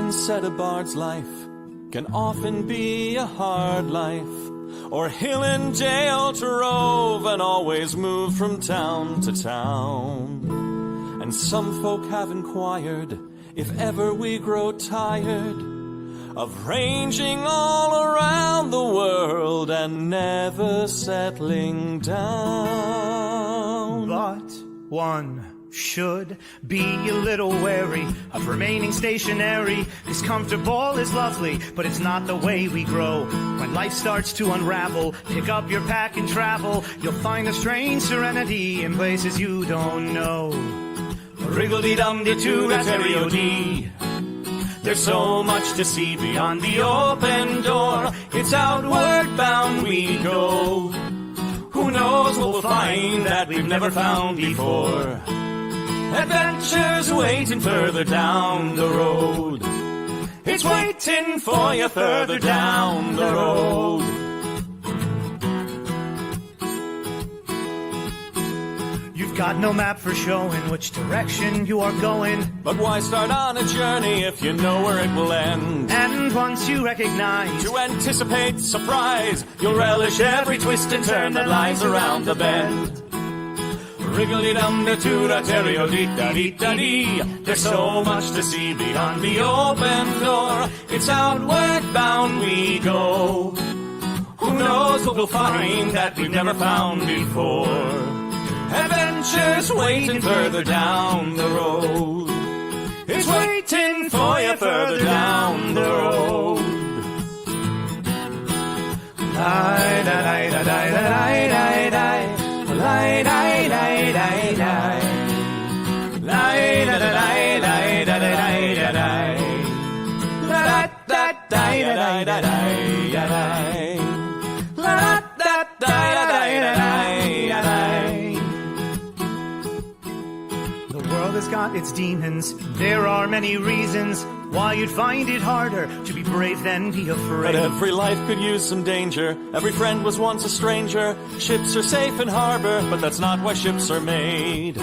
been said, a bard's life can often be a hard life, or hill and dale to rove and always move from town to town. And some folk have inquired if ever we grow tired of ranging all around the world and never settling down. But one should be a little wary of remaining stationary, 'cause comfortable is lovely, but it's not the way we grow. When life starts to unravel, pick up your pack and travel. You'll find a strange serenity in places you don't know. Wriggle-dee-dum-dee-too-da-terry-o-dee. There's so much to see beyond the open door. It's outward bound we go. Who knows what we'll find that we've never found before. Adventures waiting further down the road. It's waiting for you further down the road. You've got no map for showing which direction you are going. But why start on a journey if you know where it will end? And once you recognize, to anticipate surprise, you'll relish every twist and turn that lies around the bend. Wriggle-dee-dum-dee-too-da-terry-o-dee-da-dee-da-dee. There's so much to see beyond the open door. It's outward bound we go. Who knows what we'll find that we've never found before. Adventures waiting further down the road. It's waiting for you further down the road. Lie-da-lie-da-lie-da-lie-da-lie. Lie-da-lie-da-lie-da-lie. Lie-da-da-lie-da-lie-da-lie-da-lie. La-da-da-lie-da-lie-da-lie. La-da-da-lie-da-lie. The world has got its demons. There are many reasons why you'd find it harder to be brave than be afraid. But every life could use some danger. Every friend was once a stranger. Ships are safe in harbor, but that's not why ships are made.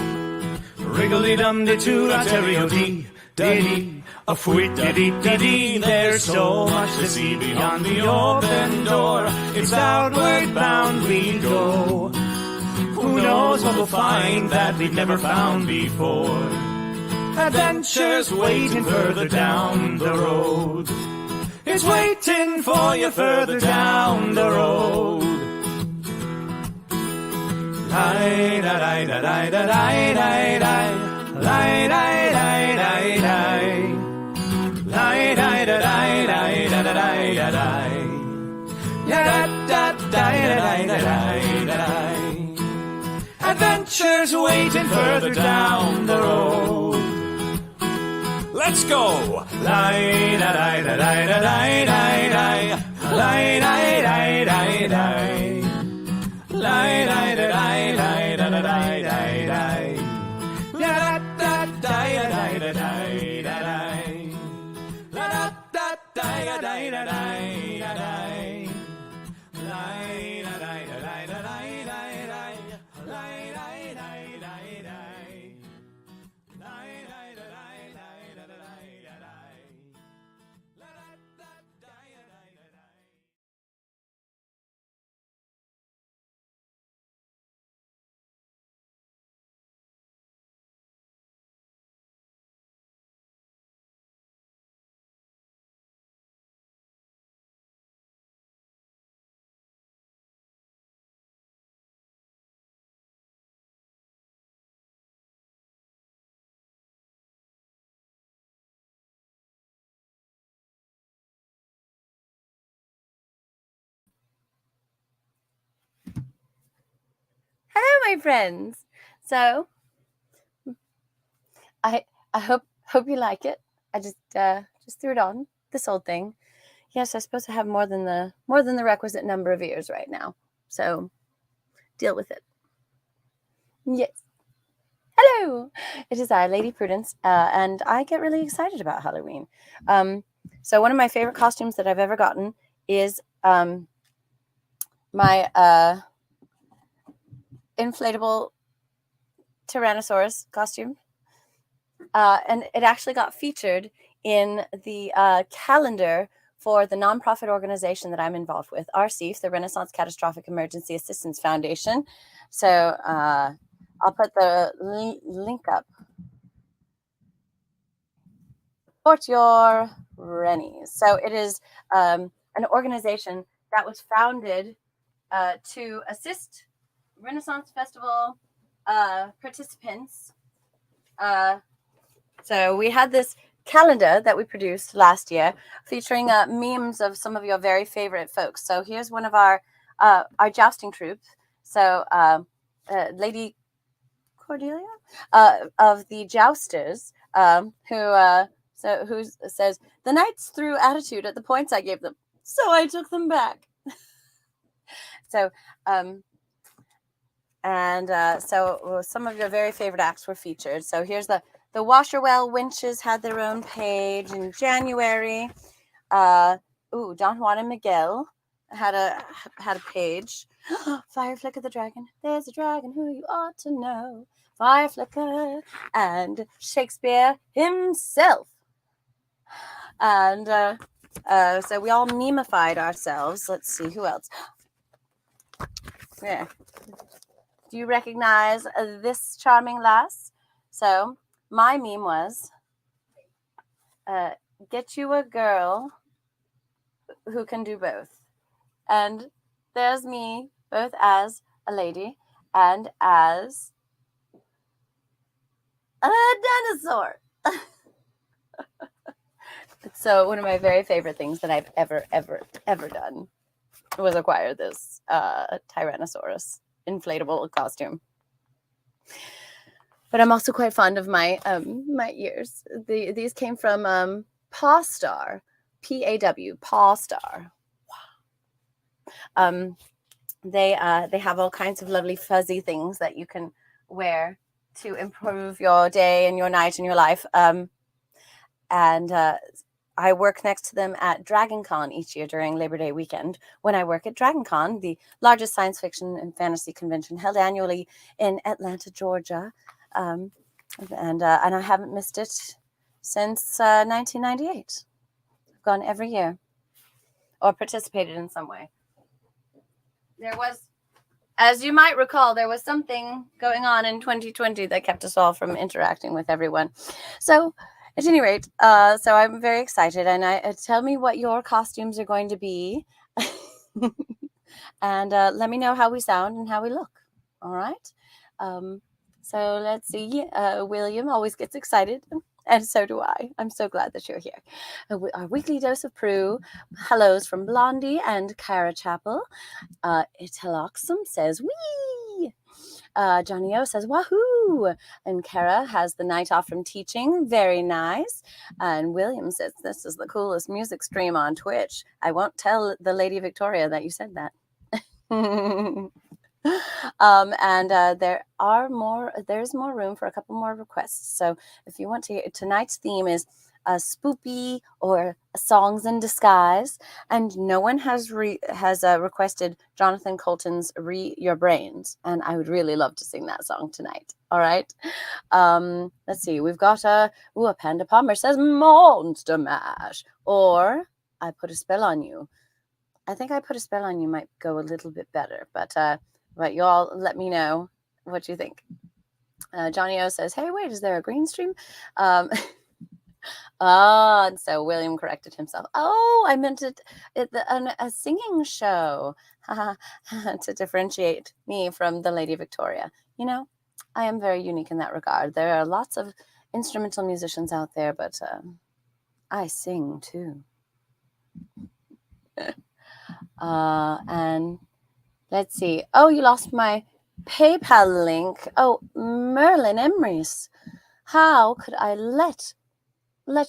Wriggle-dee-dum-dee-too-da-terry-o-dee, dee-dee, a fwit-dee-dee-dee-dee. There's so much to see beyond the open door. It's outward bound we go. Who knows what we'll find that we've never found before. Adventures waiting further down the road. It's waiting for you further down the road. Lie-da-lie-da-lie-da-lie-da-lie. Lie-da-lie-da-lie-da-lie. Lie-da-lie-da-lie-da-lie-da-lie. Da-da-da-da-da-da-da-da-da. Adventures waiting further down the road. Let's go! Lie-da-lie-da-lie-da-lie-da-lie. Lie-da-lie-da-lie-da-lie. Lie-da-lie-da-lie-da-lie-da-lie. La-da-da-da-da-da-da-da-da-da. La-da-da-da-da-da-da-da-da. Hello, my friends. So, I hope you like it. I just threw it on, this old thing. Yes, I suppose I have more than the requisite number of ears right now. So, deal with it. Yes. Hello. It is I, Lady Prudence, and I get really excited about Halloween. So one of my favorite costumes that I've ever gotten is my inflatable Tyrannosaurus costume. And it actually got featured in the calendar for the nonprofit organization that I'm involved with, RCEF, the Renaissance Catastrophic Emergency Assistance Foundation. So I'll put the link up. Support your Rennies. So it is an organization that was founded to assist Renaissance Festival participants. So we had this calendar that we produced last year featuring memes of some of your very favorite folks. So here's one of our jousting troops. So Lady Cordelia of the Jousters, who says, the knights threw attitude at the points I gave them, so I took them back. So some of your very favorite acts were featured. So here's the Washerwell Winches had their own page in January. Don Juan and Miguel had a page. Fire Flicker the Dragon. There's a dragon who you ought to know. Fire Flicker and Shakespeare himself. And so we all memeified ourselves. Let's see, who else? Yeah. Do you recognize this charming lass? So my meme was, get you a girl who can do both. And there's me, both as a lady and as a dinosaur. So one of my very favorite things that I've ever done was acquire this Tyrannosaurus inflatable costume. But I'm also quite fond of my ears. These came from Paw Star, PAW, Paw Star. Wow. They have all kinds of lovely fuzzy things that you can wear to improve your day and your night and your life. And I work next to them at DragonCon each year during Labor Day weekend. When I work at DragonCon, the largest science fiction and fantasy convention held annually in Atlanta, Georgia, and I haven't missed it since 1998. I've gone every year or participated in some way. There was, as you might recall, there was something going on in 2020 that kept us all from interacting with everyone. So at any rate, so I'm very excited, and tell me what your costumes are going to be, and let me know how we sound and how we look. All right. So let's see. William always gets excited, and so do I. I'm so glad that you're here. Our weekly dose of Prue. Hellos from Blondie and Cara Chapel. Italoxum says, wee! Johnny O says, wahoo! And Kara has the night off from teaching. Very nice. And William says, this is the coolest music stream on Twitch. I won't tell the Lady Victoria that you said that. There's more room for a couple more requests. So if you want to, tonight's theme is Spoopy or Songs in Disguise, and no one has requested Jonathan Colton's Your Brains, and I would really love to sing that song tonight. All right. Let's see. We've got a Panda Palmer says Monster Mash, or I Put a Spell on You. I think I Put a Spell on You might go a little bit better, but you all let me know what you think. Johnny O says, hey, wait, is there a green stream? And so William corrected himself. Oh, I meant a singing show to differentiate me from the Lady Victoria. You know, I am very unique in that regard. There are lots of instrumental musicians out there, but I sing too. And let's see. Oh, you lost my PayPal link. Oh, Merlin Emrys. How could I let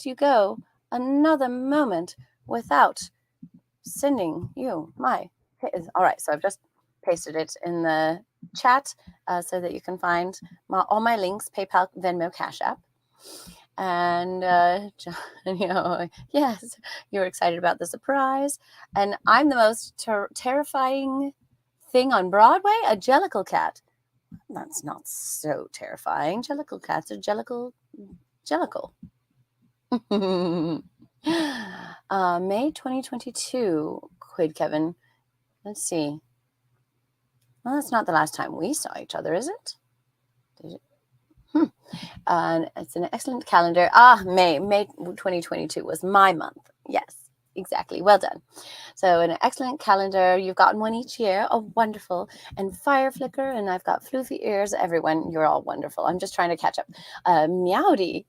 you go another moment without sending you my... All right, so I've just pasted it in the chat so that you can find all my links, PayPal, Venmo, Cash App. And yes, you're excited about the surprise. And I'm the most terrifying thing on Broadway, a Jellicle cat. That's not so terrifying. Jellicle cats are jellicle. May 2022, Quid Kevin. Let's see. Well, that's not the last time we saw each other, is it? Did it? And it's an excellent calendar. May 2022 was my month. Yes, exactly. Well done. So an excellent calendar. You've gotten one each year. Oh, wonderful. And Fire Flicker, and I've got Floofy Ears. Everyone, you're all wonderful. I'm just trying to catch up. Meowdy.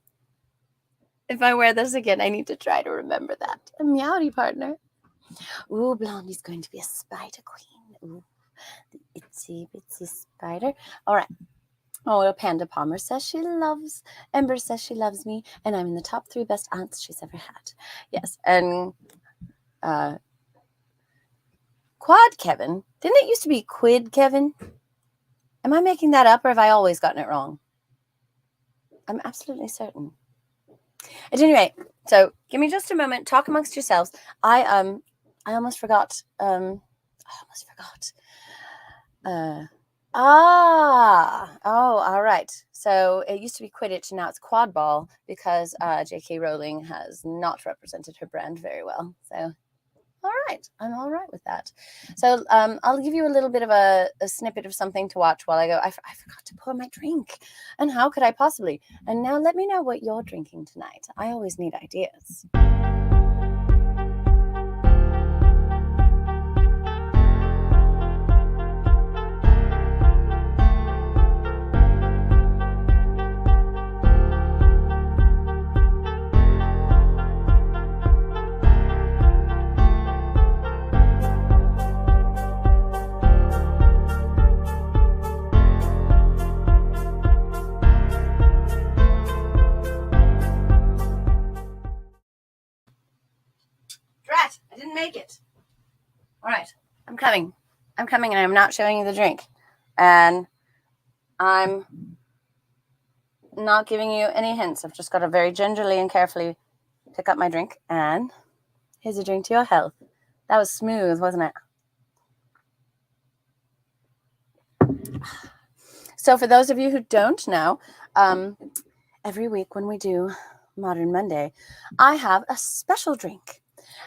If I wear this again, I need to try to remember that. A Meowdy partner. Ooh, Blondie's going to be a spider queen. Ooh, the itsy bitsy spider. All right. Oh, Panda Palmer says she loves, Ember says she loves me, and I'm in the top 3 best aunts she's ever had. Yes, and Quad Kevin, didn't it used to be Quid Kevin? Am I making that up, or have I always gotten it wrong? I'm absolutely certain. At any rate, so give me just a moment, talk amongst yourselves. I almost forgot, all right. So it used to be Quidditch, and now it's Quad Ball because J.K. Rowling has not represented her brand very well. So, all right, I'm all right with that. So I'll give you a little bit of a snippet of something to watch while I go. I forgot to pour my drink, and how could I possibly? And now let me know what you're drinking tonight. I always need ideas. Drat, I didn't make it. All right, I'm coming, and I'm not showing you the drink. And I'm not giving you any hints. I've just got to very gingerly and carefully pick up my drink. And here's a drink to your health. That was smooth, wasn't it? So for those of you who don't know, every week when we do Modern Monday, I have a special drink.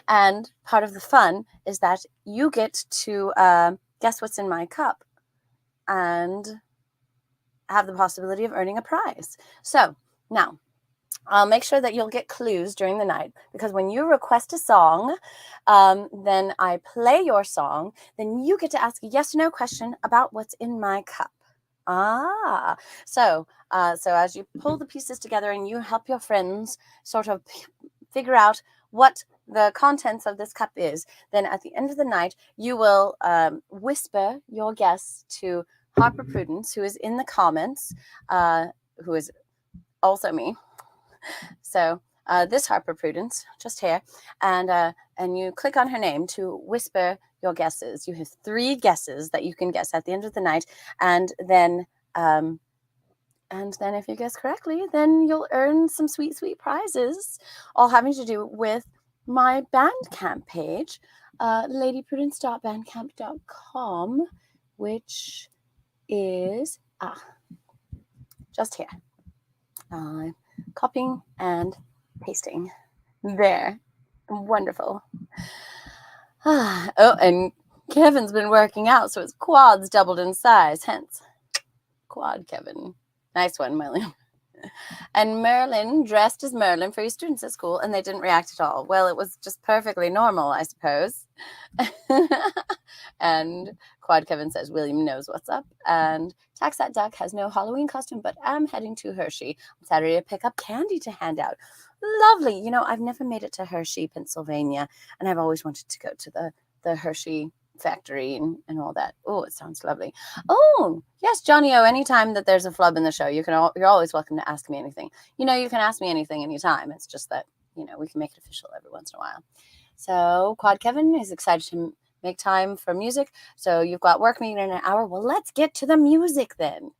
And part of the fun is that you get to guess what's in my cup and have the possibility of earning a prize. So now I'll make sure that you'll get clues during the night, because when you request a song, then I play your song. Then you get to ask a yes or no question about what's in my cup. So as you pull the pieces together and you help your friends sort of figure out what the contents of this cup is, then at the end of the night, you will whisper your guess to Harper Prudence, who is in the comments, who is also me. So this Harper Prudence, just here, and you click on her name to whisper your guesses. You have 3 guesses that you can guess at the end of the night, and then if you guess correctly, then you'll earn some sweet, sweet prizes, all having to do with my Bandcamp page, ladyprudence.bandcamp.com, which is just here. I'm copying and pasting. There. Wonderful. Oh, and Kevin's been working out, so his quads doubled in size, hence Quad Kevin. Nice one, Merlin. And Merlin dressed as Merlin for his students at school, and they didn't react at all. Well, it was just perfectly normal, I suppose. And Quad Kevin says William knows what's up. And Taxat Duck has no Halloween costume, but I'm heading to Hershey on Saturday to pick up candy to hand out. Lovely. You know, I've never made it to Hershey, Pennsylvania, and I've always wanted to go to the Hershey factory and all that. Oh, it sounds lovely. Oh, yes, Johnny O, anytime that there's a flub in the show, you're always welcome to ask me anything. You know, you can ask me anything anytime. It's just that, you know, we can make it official every once in a while. So Quad Kevin is excited to make time for music. So you've got work meeting in an hour. Well, let's get to the music then.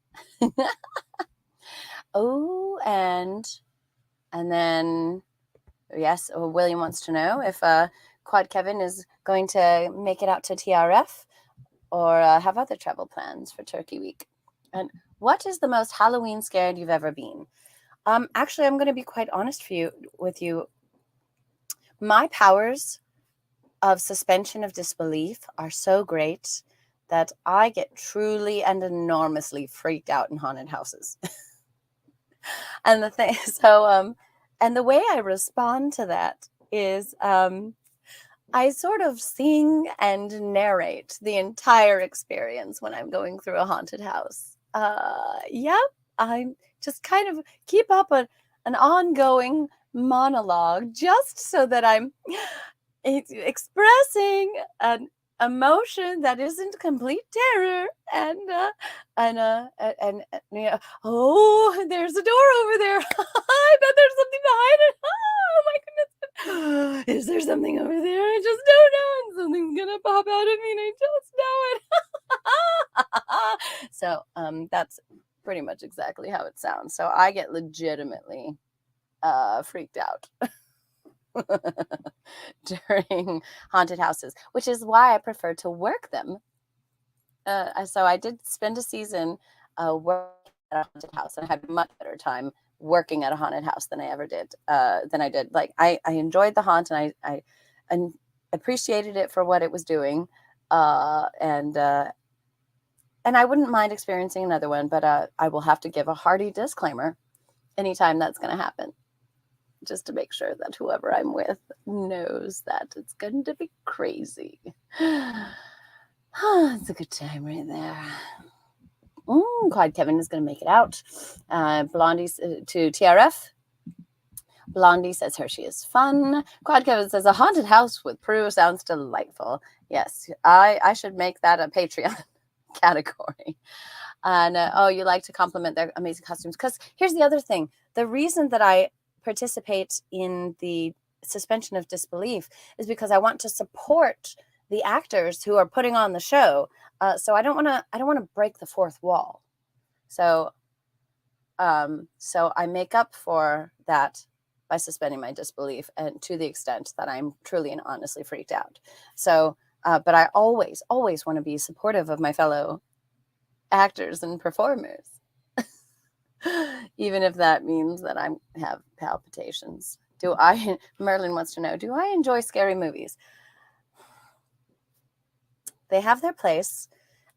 Oh, and then, yes, William wants to know if Quad Kevin is going to make it out to TRF or have other travel plans for Turkey Week. And what is the most Halloween scared you've ever been? Actually, I'm going to be quite honest with you. My powers of suspension of disbelief are so great that I get truly and enormously freaked out in haunted houses. And the thing, and the way I respond to that is, I sort of sing and narrate the entire experience when I'm going through a haunted house. Yep, I just kind of keep up an ongoing monologue just so that I'm expressing an emotion that isn't complete terror oh, there's a door over there. I bet there's something behind it. Oh my goodness. Is there something over there? I just don't know. And something's gonna pop out of me and I just know it. So that's pretty much exactly how it sounds. So I get legitimately freaked out during haunted houses, which is why I prefer to work them. So I did spend a season working at a haunted house, and I had a much better time working at a haunted house than I did. Like I enjoyed the haunt, and I appreciated it for what it was doing, and I wouldn't mind experiencing another one, but I will have to give a hearty disclaimer anytime that's going to happen, just to make sure that whoever I'm with knows that it's going to be crazy. It's a good time right there. Quad Kevin is going to make it out. Blondie to TRF. Blondie says Hershey is fun. Quad Kevin says a haunted house with Prue sounds delightful. Yes, I should make that a Patreon category. And you like to compliment their amazing costumes. Because here's the other thing. The reason that I participate in the suspension of disbelief is because I want to support the actors who are putting on the show. So I don't want to break the fourth wall. So I make up for that by suspending my disbelief, and to the extent that I'm truly and honestly freaked out. So, but I always want to be supportive of my fellow actors and performers, even if that means that I have palpitations. Merlin wants to know, do I enjoy scary movies? They have their place,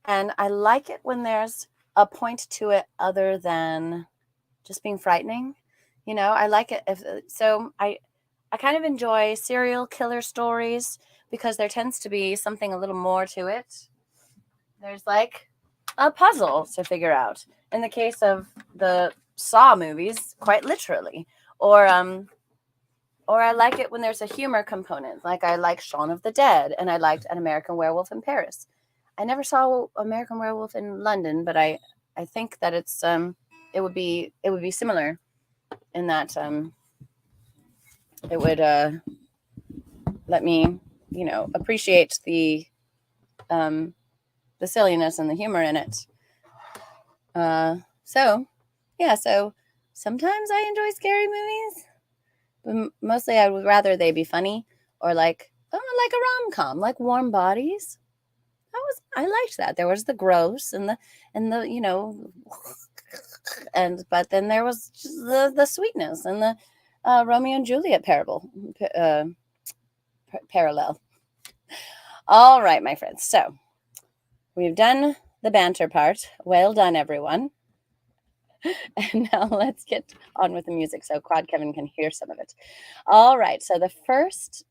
and I like it when there's a point to it other than just being frightening. You know, I like it. I kind of enjoy serial killer stories because there tends to be something a little more to it. There's like a puzzle to figure out. In the case of the Saw movies, quite literally. Or I like it when there's a humor component. Like I like Shaun of the Dead, and I liked An American Werewolf in Paris. I never saw American Werewolf in London, but I think that it's it would be similar in that it would let me, appreciate the silliness and the humor in it. So sometimes I enjoy scary movies, but mostly I would rather they be funny or like a rom-com, like Warm Bodies. I liked that. There was the gross and the but then there was the sweetness and the Romeo and Juliet parallel. All right, my friends. So we've done the banter part. Well done, everyone. And now let's get on with the music so Quad Kevin can hear some of it. All right. So the first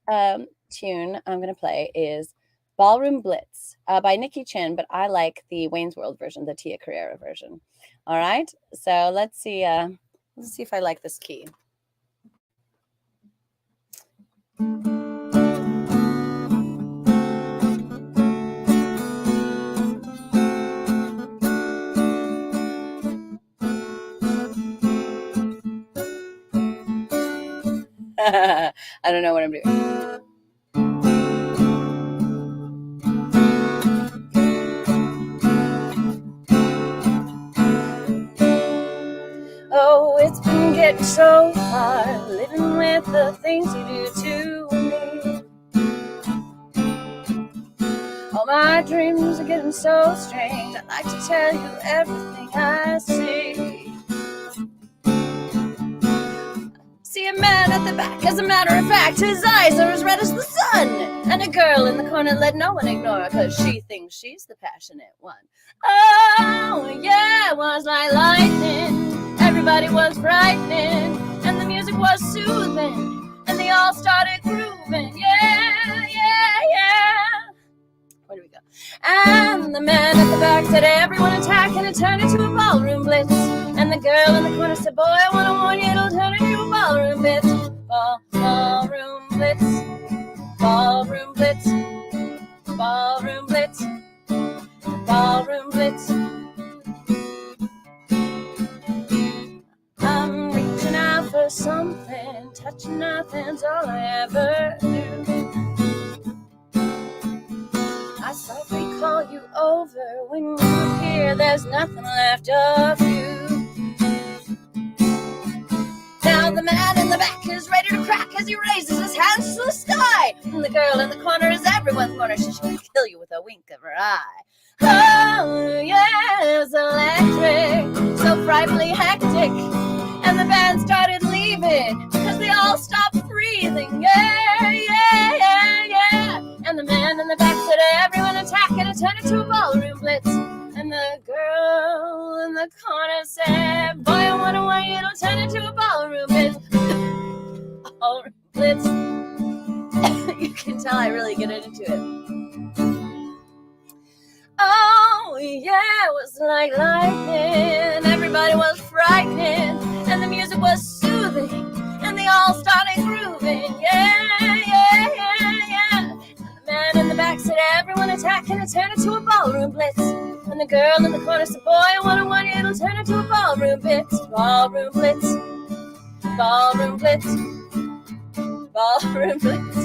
tune I'm going to play is Ballroom Blitz by Nikki Chin, but I like the Wayne's World version, the Tia Carrera version. All right. So let's see if I like this key. I don't know what I'm doing. Oh, it's been getting so hard living with the things you do to me. All my dreams are getting so strange. I'd like to tell you everything I see. a man at the back. As a matter of fact, his eyes are as red as the sun. And a girl in the corner let no one ignore her, 'cause she thinks she's the passionate one. Oh, yeah, it was like lightning. Everybody was frightening, and the music was soothing, and they all started grooving. Yeah, yeah, yeah. Where do we go? And the man at the back said, everyone attack, and it turned into a ballroom blitz. And the girl in the corner said, boy, I want to warn you, it'll turn into a ballroom blitz. Ballroom blitz. Ballroom blitz. Ballroom blitz. Ballroom blitz. I'm reaching out for something, touching nothing's all I ever do. I softly call you over when you're here, there's nothing left of you. Now the man in the back is ready to crack as he raises his hands to the sky. And the girl in the corner is everyone's corner, she's gonna kill you with a wink of her eye. Oh, yeah, it was electric, so frightfully hectic. And the band started leaving, cause they all stopped breathing. Yeah, yeah, yeah, yeah. And the man in the back said, everyone attack, and it turned into a ballroom blitz. And the girl in the corner said, boy, I wonder why it'll turn into a ballroom blitz. Ballroom blitz. You can tell I really get into it. Oh, yeah, it was like lightning. Everybody was frightened, and the music was soothing, and they all started grooving. Yeah, yeah, yeah, yeah. And the man in the back said, everyone attack, and it turned into a ballroom blitz. And the girl in the corner said, boy, I want to warn you, it'll turn into a ballroom blitz. Ballroom blitz. Ballroom blitz. Ballroom blitz.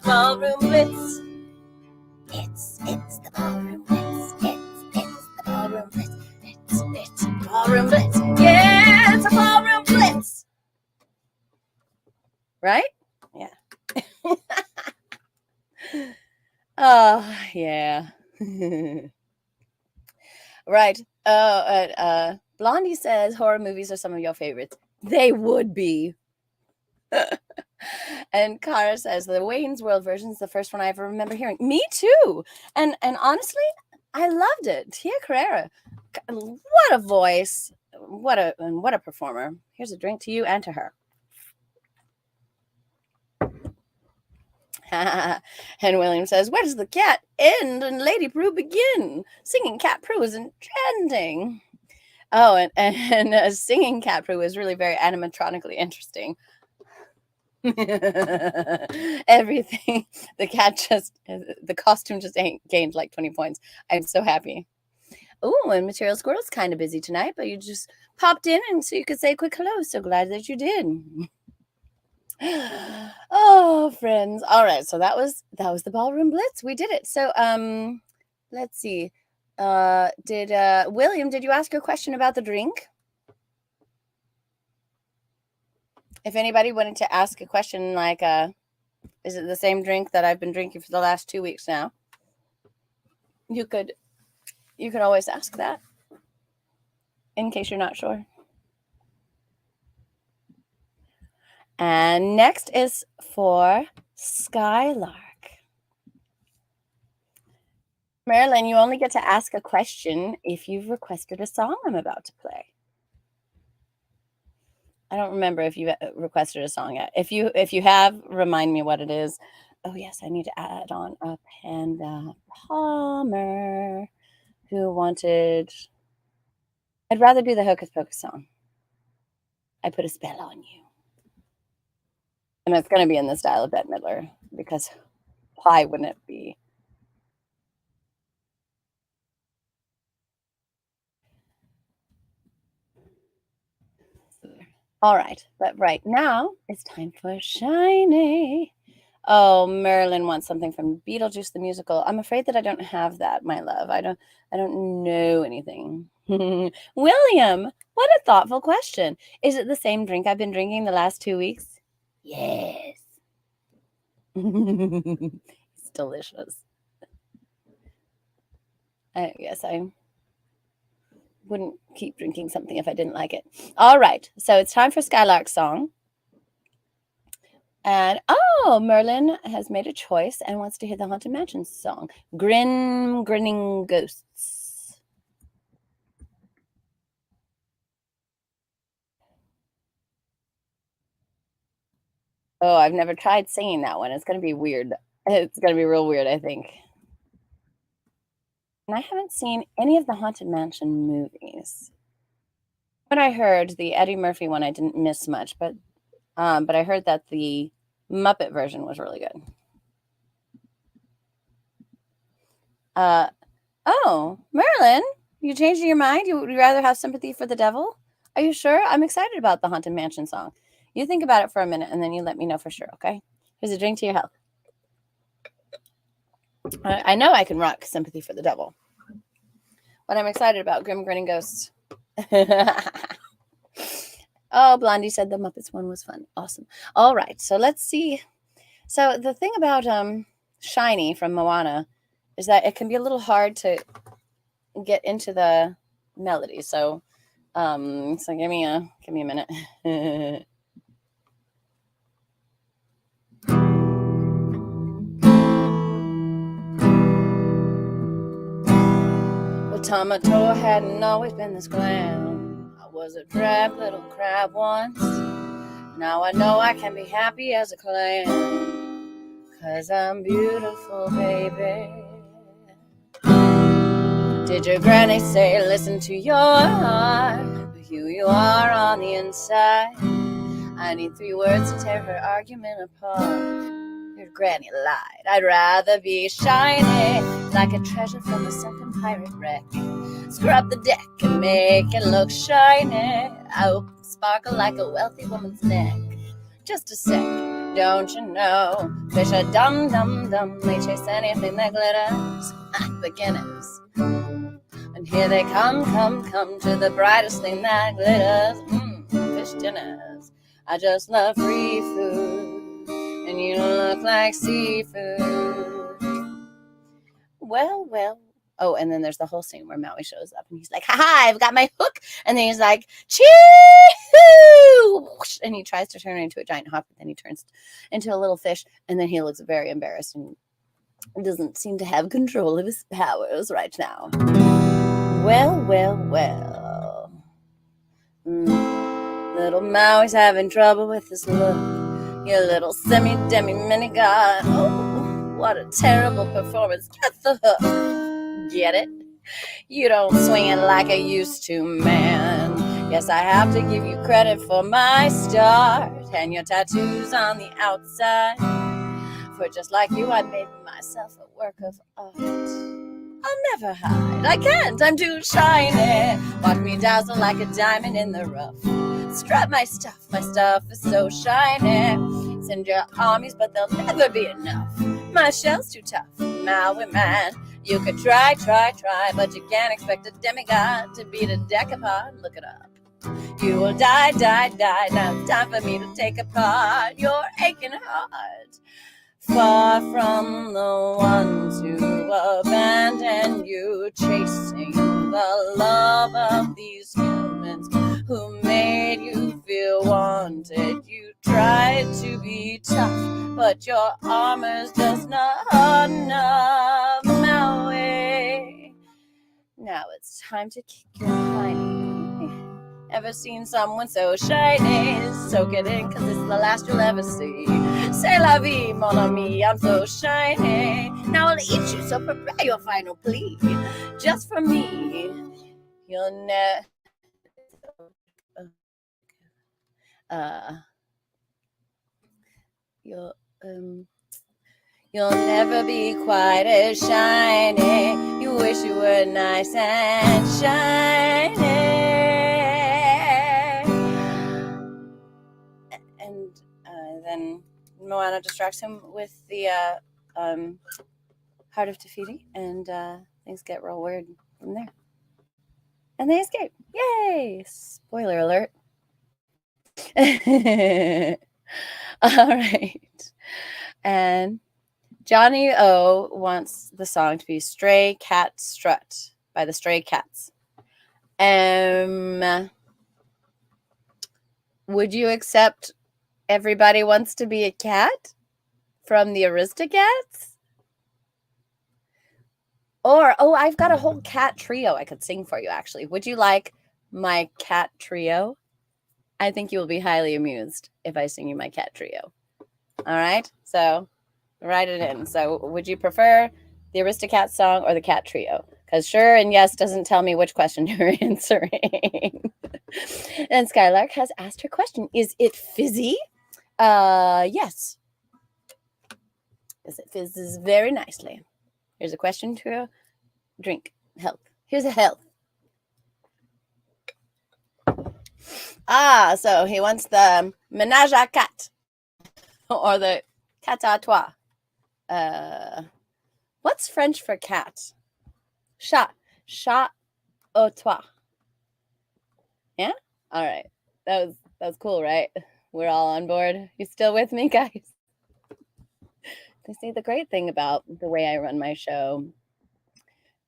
Ballroom blitz. It's the ballroom blitz. It's the ballroom blitz. It's ballroom blitz. Yeah, it's a ballroom blitz. Right? Yeah. Oh, yeah. Right. Blondie says horror movies are some of your favorites. They would be. And Kara says the Wayne's World version is the first one I ever remember hearing. Me too. And honestly, I loved it. Tia Carrera, what a voice, what a performer. Here's a drink to you and to her. And William says, where does the cat end and Lady Prue begin? Singing Cat Prue isn't trending. Oh, and singing Cat Prue is really very animatronically interesting. Everything, the costume just gained like 20 points. I'm so happy. Oh, and Material Squirrel's kind of busy tonight, but you just popped in and so you could say a quick hello. So glad that you did. Oh, friends. All right, so that was the ballroom blitz. We did it. So let's see. Did William, did you ask a question about the drink? If anybody wanted to ask a question like, is it the same drink that I've been drinking for the last 2 weeks now? You could always ask that in case you're not sure. And next is for Skylark. Marilyn, you only get to ask a question if you've requested a song I'm about to play. I don't remember if you requested a song yet. If you have, remind me what it is. Oh, yes, I need to add on a Panda Palmer who wanted... I'd rather do the Hocus Pocus song. I put a spell on you. And it's going to be in the style of Bette Midler, because why wouldn't it be? All right, but right now it's time for Shiny. Oh, Marilyn wants something from Beetlejuice the musical. I'm afraid that I don't have that, my love. I don't know anything. William, what a thoughtful question. Is it the same drink I've been drinking the last 2 weeks? Yes. It's delicious. I guess I wouldn't keep drinking something if I didn't like it. All right, so it's time for Skylark's song. And oh, Merlin has made a choice and wants to hear the Haunted Mansion song, Grinning Ghosts. Oh, I've never tried singing that one. It's going to be weird. It's going to be real weird, I think. And I haven't seen any of the Haunted Mansion movies. What I heard, the Eddie Murphy one, I didn't miss much, but I heard that the Muppet version was really good. Oh, Merlin, you changing your mind? Would you rather have sympathy for the devil? Are you sure? I'm excited about the Haunted Mansion song. You think about it for a minute and then you let me know for sure, okay? Here's a drink to your health. I know I can rock Sympathy for the Devil. But I'm excited about Grinning Ghosts. Oh, Blondie said the Muppets one was fun. Awesome. All right, so let's see. So the thing about Shiny from Moana is that it can be a little hard to get into the melody. So give me a minute. Well, Tomato hadn't always been this glam. I was a drab little crab once. Now I know I can be happy as a clam, 'cause I'm beautiful, baby. Did your granny say, listen to your heart, who you are on the inside? I need 3 words to tear her argument apart. Your granny lied. I'd rather be shiny, like a treasure from a sunken pirate wreck. Scrub the deck and make it look shiny. I sparkle like a wealthy woman's neck. Just a sec, don't you know? Fish are dumb. They chase anything that glitters. Beginners. And here they come to the brightest thing that glitters. Fish dinners. I just love free food, and you look like seafood. Well. Oh, and then there's the whole scene where Maui shows up, and he's like, ha, I've got my hook. And then he's like, chee-hoo! And he tries to turn it into a giant hawk, but then he turns into a little fish, and then he looks very embarrassed and doesn't seem to have control of his powers right now. Well. Little Maui's having trouble with his look. You little semi-demi-mini-god. Oh, what a terrible performance. Get the hook. Get it? You don't swing it like I used to, man. Yes, I have to give you credit for my start and your tattoos on the outside. For just like you, I made myself a work of art. I'll never hide. I can't. I'm too shiny. Watch me dazzle like a diamond in the rough. Strut my stuff. My stuff is so shiny. Send your armies, but they'll never be enough. My shell's too tough. Maui man. You could try, but you can't expect a demigod to beat a decapod. Look it up. You will die. Now it's time for me to take apart your aching heart. Far from the ones who abandoned you, chasing the love of these humans who made you feel wanted. You tried to be tough, but your armor's just not enough. Maui. Now it's time to kick your hiney. Ever seen someone so shiny? Soak it in, 'cause it's the last you'll ever see. C'est la vie, mon ami, I'm so shiny. Now I'll eat you, so prepare your final plea. Just for me, you'll never... You'll never be quite as shiny. You wish you were nice and shiny. And then Moana distracts him with the Heart of Te Fiti, and things get real weird from there. And they escape. Yay! Spoiler alert. All right. And Johnny O wants the song to be Stray Cat Strut by the Stray Cats. Would you accept Everybody wants to be a cat from the Aristocats? Or, oh, I've got a whole cat trio I could sing for you, actually. Would you like my cat trio? I think you will be highly amused if I sing you my cat trio. All right? So write it in. So would you prefer the Aristocat song or the cat trio? Because sure and yes doesn't tell me which question you're answering. And Skylark has asked her question. Is it fizzy? Yes. Yes, it fizzes very nicely. Here's a question to drink. Health. Here's a health. So he wants the ménage à quatre or the cat à trois. What's French for cat? Chat. Chat au toit. Yeah? All right. That was cool, right? We're all on board. You still with me, guys? You see, the great thing about the way I run my show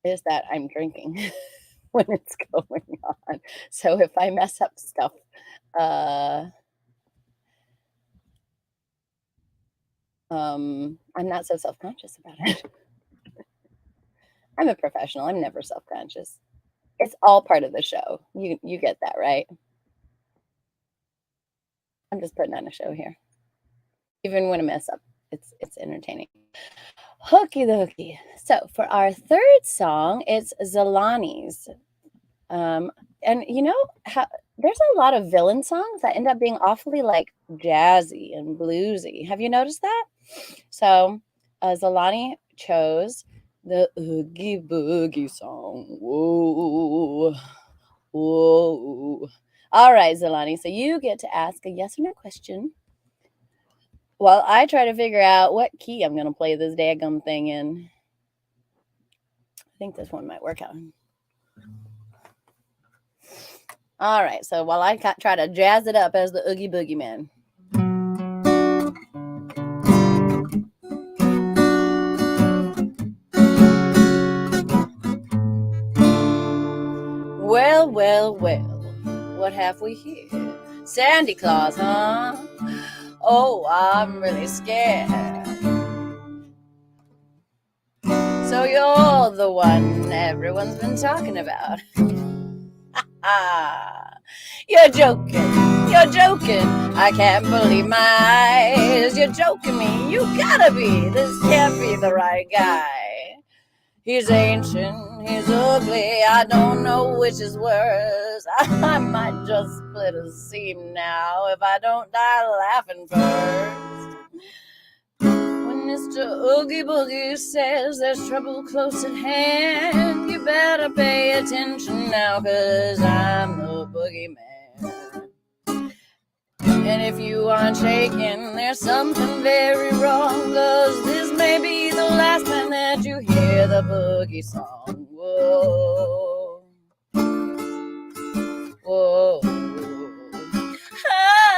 is that I'm drinking when it's going on. So if I mess up stuff, I'm not so self-conscious about it. I'm a professional. I'm never self-conscious. It's all part of the show. You get that, right? I'm just putting on a show here. Even when I mess up, it's entertaining. Hooky the hooky. So for our third song, it's Zelani's. And you know how there's a lot of villain songs that end up being awfully like jazzy and bluesy. Have you noticed that? So Zelani chose the Oogie Boogie song. Whoa. Whoa. All right, Zelani. So you get to ask a yes or no question while I try to figure out what key I'm going to play this daggum thing in. I think this one might work out. All right. So while I try to jazz it up as the Oogie Boogie Man. Well, well, well, what have we here? Sandy Claus, huh? Oh, I'm really scared. So you're the one everyone's been talking about. You're joking. You're joking. I can't believe my eyes. You're joking me. You gotta be. This can't be the right guy. He's ancient, he's ugly, I don't know which is worse. I might just split a seam now if I don't die laughing first. When Mr. Oogie Boogie says there's trouble close at hand, you better pay attention now, 'cause I'm the boogeyman. And if you aren't shaking, there's something very wrong, 'cause this may be the last time that you hear the boogie song. Whoa. Whoa.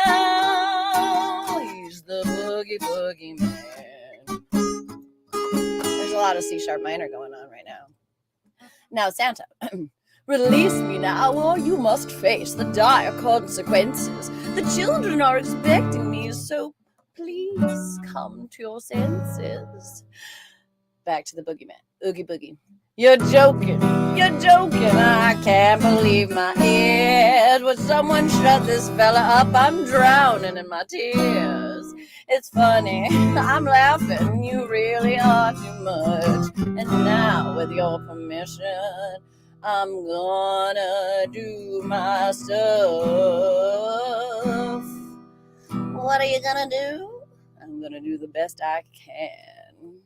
Oh, he's the boogie boogie man. There's a lot of C sharp minor going on right now. Now, Santa. Release me now, or you must face the dire consequences. The children are expecting me, so please come to your senses. Back to the boogeyman. Oogie Boogie. You're joking. You're joking. I can't believe my ears. Would someone shut this fella up? I'm drowning in my tears. It's funny. I'm laughing. You really are too much. And now, with your permission, I'm gonna do my stuff. What are you gonna do? I'm gonna do the best I can.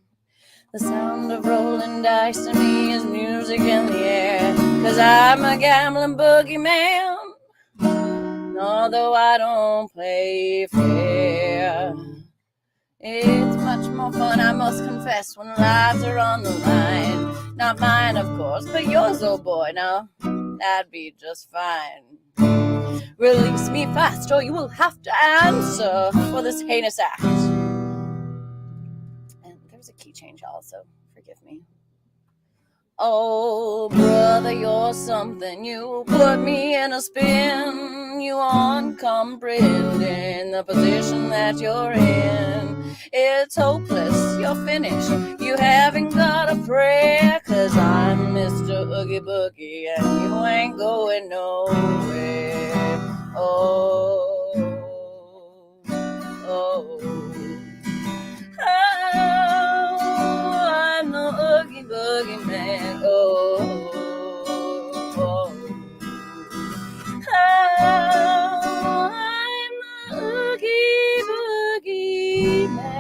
The sound of rolling dice to me is music in the air, 'cause I'm a gambling boogeyman, although I don't play fair. It's much more fun, I must confess, when lives are on the line. Not mine, of course, but yours, old boy. Now, that'd be just fine. Release me fast, or you will have to answer for this heinous act. And there's a key change also. Forgive me. Oh, brother, you're something. You put me in a spin. You uncomprehending the position that you're in. It's hopeless. You're finished. You haven't got a prayer. 'Cause I'm Mr. Oogie Boogie and you ain't going nowhere. Oh, oh. I'm the Oogie Boogie Man. Oh, I'm the Oogie Boogie Man.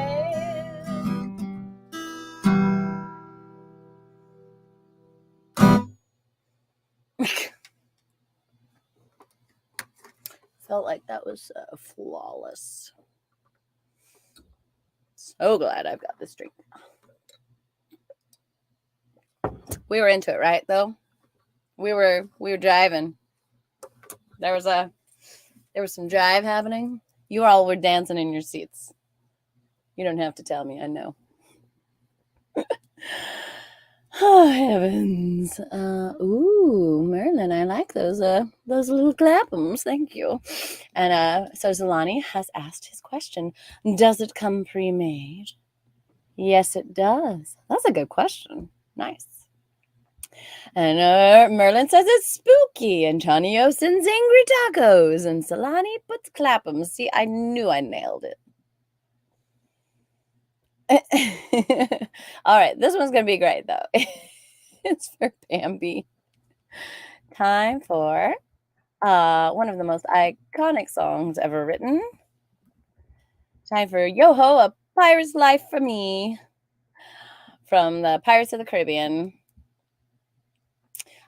Felt like that was flawless. So glad I've got this drink. We were into it, right? Though we were driving. There was some drive happening. You all were dancing in your seats. You don't have to tell me. I know. Oh heavens! Ooh, Merlin, I like those little clapums. Thank you. And so Zalani has asked his question: does it come pre-made? Yes, it does. That's a good question. Nice. And Merlin says it's spooky. Antonio sends angry tacos. And Solani puts clapums. See, I knew I nailed it. All right, this one's going to be great, though. It's for Bambi. Time for one of the most iconic songs ever written. Time for Yo-Ho, A Pirate's Life for Me from the Pirates of the Caribbean.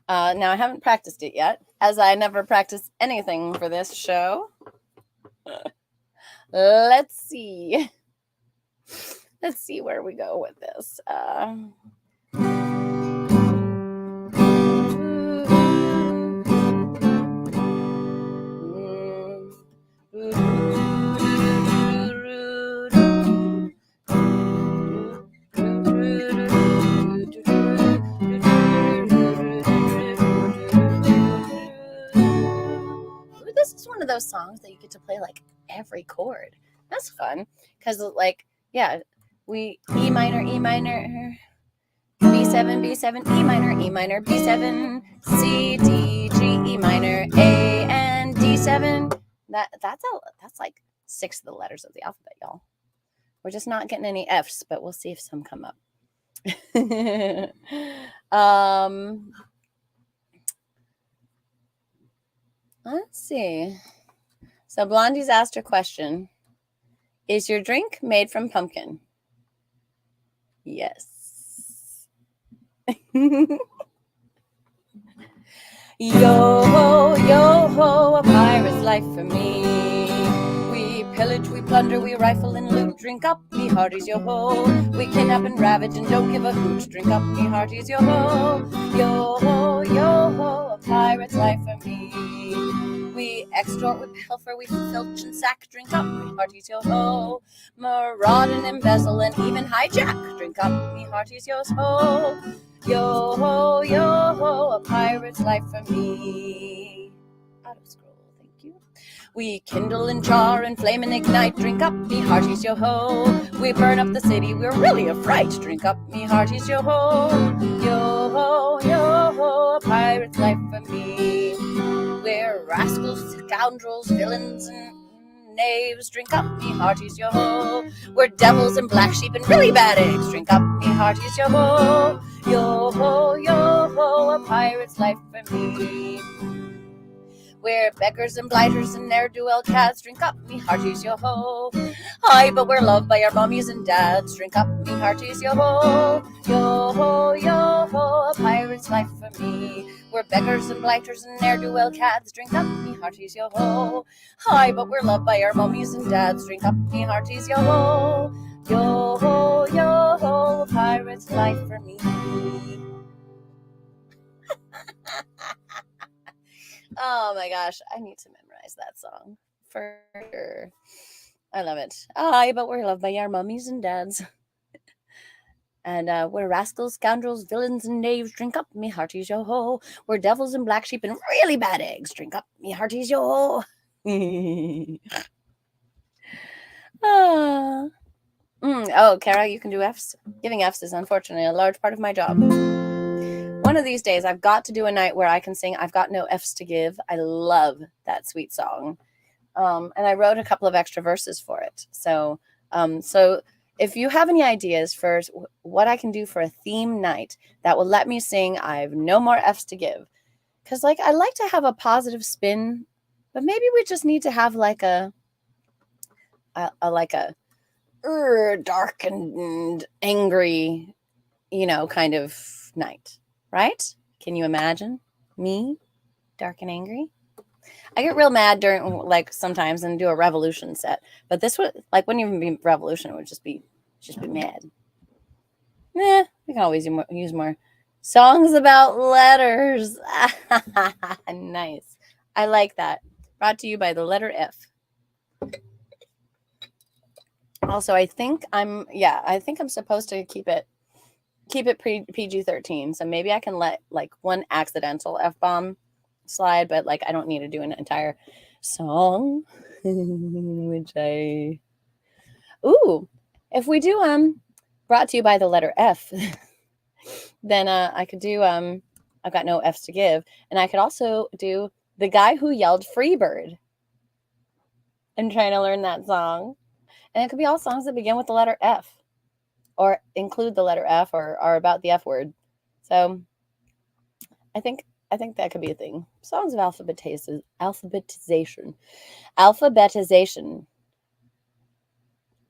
Now, I haven't practiced it yet, as I never practice anything for this show. Let's see. Let's see where we go with this. This is one of those songs that you get to play like every chord. That's fun because, like, yeah, we E minor, B7, B7, E minor, B7, C, D, G, E minor, A, and D7. That's like 6 of the letters of the alphabet, y'all. We're just not getting any F's, but we'll see if some come up. Let's see. So Blondie's asked her question. Is your drink made from pumpkin? Yes. Yo-ho, yo-ho, a pirate's life for me. We pillage, we plunder, we rifle and loot. Drink up, me hearties, yo-ho. We kidnap and ravage and don't give a hoot. Drink up, me hearties, yo-ho. Yo-ho, yo-ho, a pirate's life for me. We extort, we pilfer, we filch and sack. Drink up, me hearties, yo-ho. Maraud and embezzle and even hijack. Drink up, me hearties, yo-ho. Yo-ho, yo-ho, a pirate's life for me. Auto scroll, thank you. We kindle and char and flame and ignite. Drink up, me hearties, yo-ho. We burn up the city, we're really a fright. Drink up, me hearties, yo-ho. Yo-ho, yo-ho, a pirate's life for me. We're rascals, scoundrels, villains, and knaves. Drink up, me hearties, yo-ho. We're devils and black sheep and really bad eggs. Drink up, me hearties, yo-ho. Yo-ho, yo-ho, a pirate's life for me. We're beggars and blighters and ne'er-do-well cads. Drink up, me hearties, yo-ho. Aye, but we're loved by our mummies and dads. Drink up, me hearties, yo-ho. Yo-ho, yo-ho, a pirate's life for me. We're beggars and blighters and ne'er-do-well cads. Drink up, me hearties, yo-ho. Aye, but we're loved by our mummies and dads. Drink up, me hearties, yo-ho. Yo-ho, yo-ho, a pirate's life for me. Oh my gosh, I need to memorize that song for sure. I love it. Aye, but we're loved by our mummies and dads. And where rascals, scoundrels, villains, and knaves drink up me hearties yo-ho, where devils and black sheep and really bad eggs drink up me hearties yo-ho. Oh, Kara, you can do Fs. Giving Fs is unfortunately a large part of my job. One of these days, I've got to do a night where I can sing I've Got No Fs to Give. I love that sweet song. And I wrote a couple of extra verses for it. So if you have any ideas for what I can do for a theme night that will let me sing I've No More Fs to Give, because like I like to have a positive spin, but maybe we just need to have like a dark and angry, kind of night, right? Can you imagine me dark and angry? I get real mad during like sometimes and do a revolution set, but this would wouldn't even be revolution. It would just be mad. We can always use more songs about letters. Nice. I like that. Brought to you by the letter F. Also, I think I'm supposed to keep it PG-13. So maybe I can let like one accidental F-bomb slide, but like I don't need to do an entire song. If we do brought to you by the letter F, then I could do I've Got No F's to Give, and I could also do The Guy Who Yelled Freebird. I'm trying to learn that song. And it could be all songs that begin with the letter F or include the letter F or are about the F word. So I think that could be a thing. Songs of alphabetization.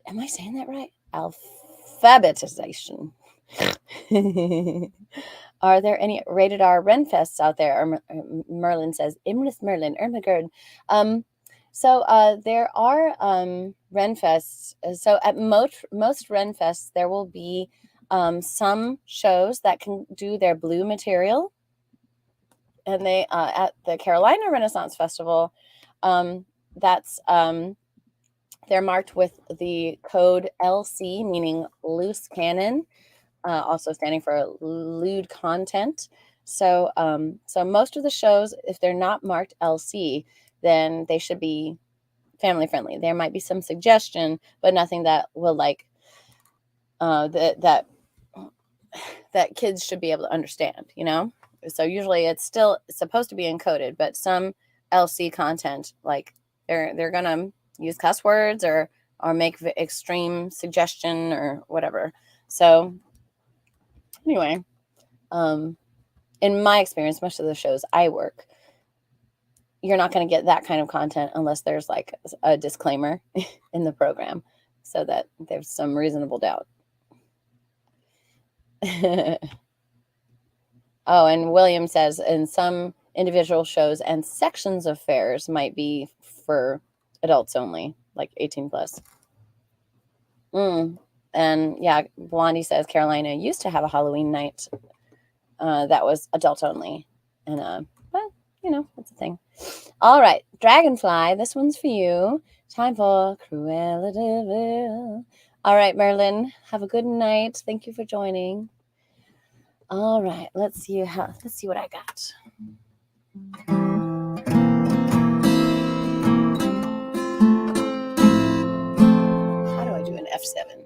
Am I saying that right? Alphabetization. Are there any rated R Renfests out there? Merlin says, Imrith Merlin, Ermagerd. So there are Renfests. So at most Renfests, there will be some shows that can do their blue material. And they at the Carolina Renaissance Festival, that's they're marked with the code LC, meaning loose cannon, also standing for lewd content. So so most of the shows, if they're not marked LC, then they should be family friendly. There might be some suggestion, but nothing that will that kids should be able to understand, So usually it's still supposed to be encoded, but some LC content, like they're gonna use cuss words or make extreme suggestion or whatever. So anyway, in my experience, most of the shows I work, you're not going to get that kind of content unless there's like a disclaimer in the program so that there's some reasonable doubt. Oh, and William says in some individual shows and sections of fairs might be for adults only, like 18 plus. And yeah, Blondie says Carolina used to have a Halloween night that was adult only. And well, it's a thing. All right, Dragonfly, this one's for you. Time for Cruella de Vil. All right, Merlin, have a good night. Thank you for joining. All right, let's see what I got. How do I do an F7?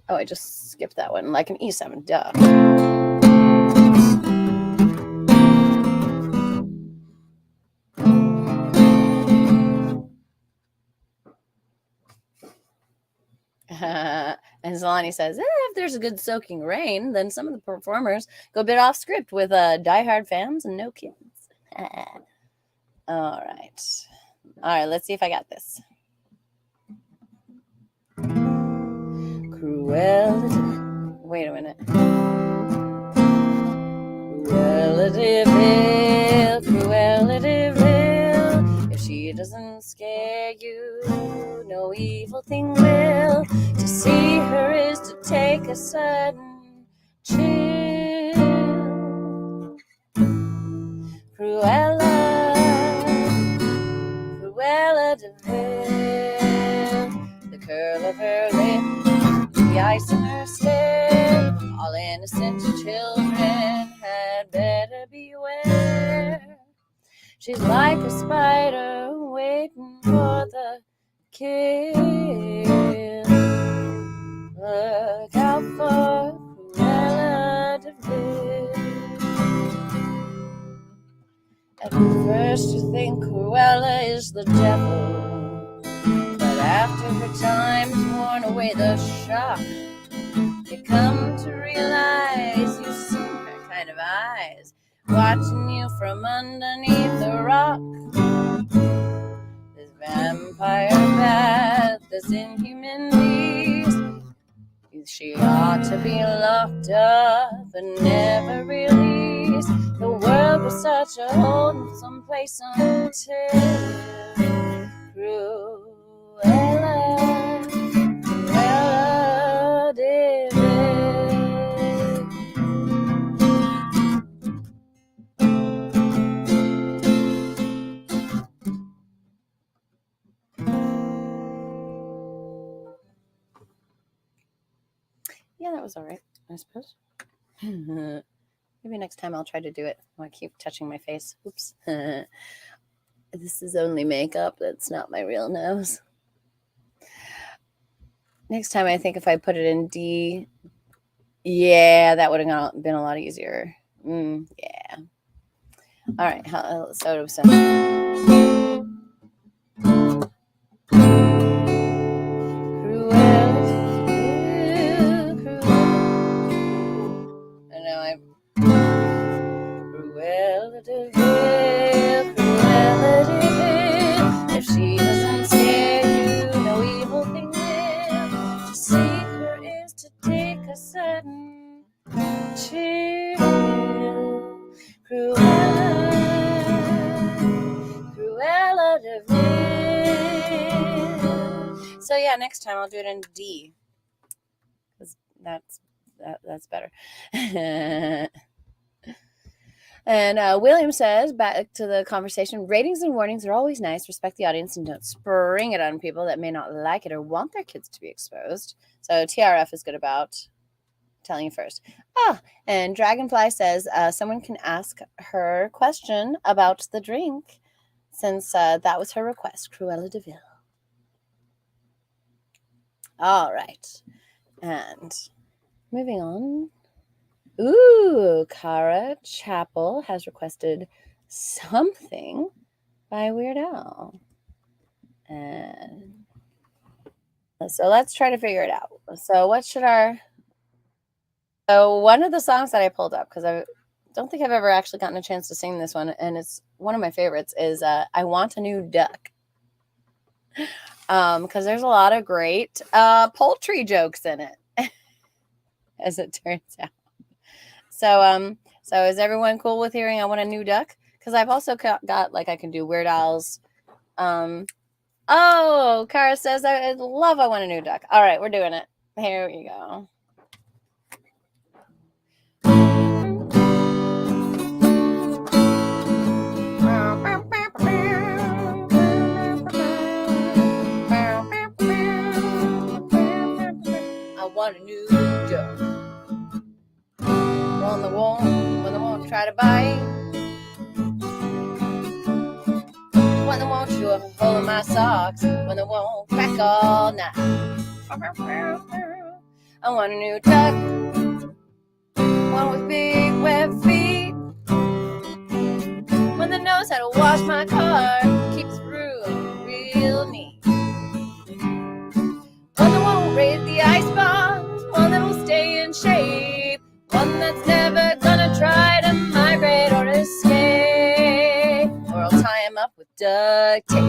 Oh, I just skipped that one, like an E7, duh. And Zalani says, if there's a good soaking rain, then some of the performers go a bit off script with diehard fans and no kids. All right, let's see if I got this. Cruella. Wait a minute. Cruella de Vil, Cruella de Vil. If she doesn't scare you, no evil thing will. To see her is to take a sudden chill. Cruella de Vil. The children had better beware. She's like a spider waiting for the kill. Look out for Cruella de Vil. At first you think Cruella is the devil, but after her time's worn away the shock, you come to realize you've seen her kind of eyes watching you from underneath the rock. This vampire bat, this inhuman beast, she ought to be locked up and never released. The world was such a wholesome place until Cruella de Vil. Yeah, that was all right, I suppose. Maybe next time I'll try to do it. I keep touching my face. Oops. This is only makeup. That's not my real nose. Next time, I think if I put it in D, yeah, that would have been a lot easier. Yeah. All right. So Cruella de Vil, Cruella de Vil. If she doesn't scare you, no evil thing will. To seek her is to take a sudden chill. Cruella de Vil. So yeah, next time I'll do it in D, because that's better. And William says, back to the conversation, ratings and warnings are always nice. Respect the audience and don't spring it on people that may not like it or want their kids to be exposed. So TRF is good about telling you first. And Dragonfly says, someone can ask her question about the drink, since that was her request, Cruella de Vil. All right. And moving on. Ooh, Cara Chappell has requested something by Weird Al. And so let's try to figure it out. So one of the songs that I pulled up, because I don't think I've ever actually gotten a chance to sing this one, and it's one of my favorites, is I Want a New Duck. Because there's a lot of great poultry jokes in it, as it turns out. So is everyone cool with hearing I Want a New Duck? Because I've also got, like, I can do Weird Al's. Kara says, I love I Want a New Duck. All right, we're doing it. Here we go. I want a new duck. When they won't try to bite. When they won't chew a hole in my socks. When they won't crack all night. I want a new duck. One with big web feet. One that knows how to wash my car. Keeps room real neat. One that won't raise the ice bombs. One that will stay in shape. One that's never gonna try to migrate or escape, or I'll tie him up with duct tape.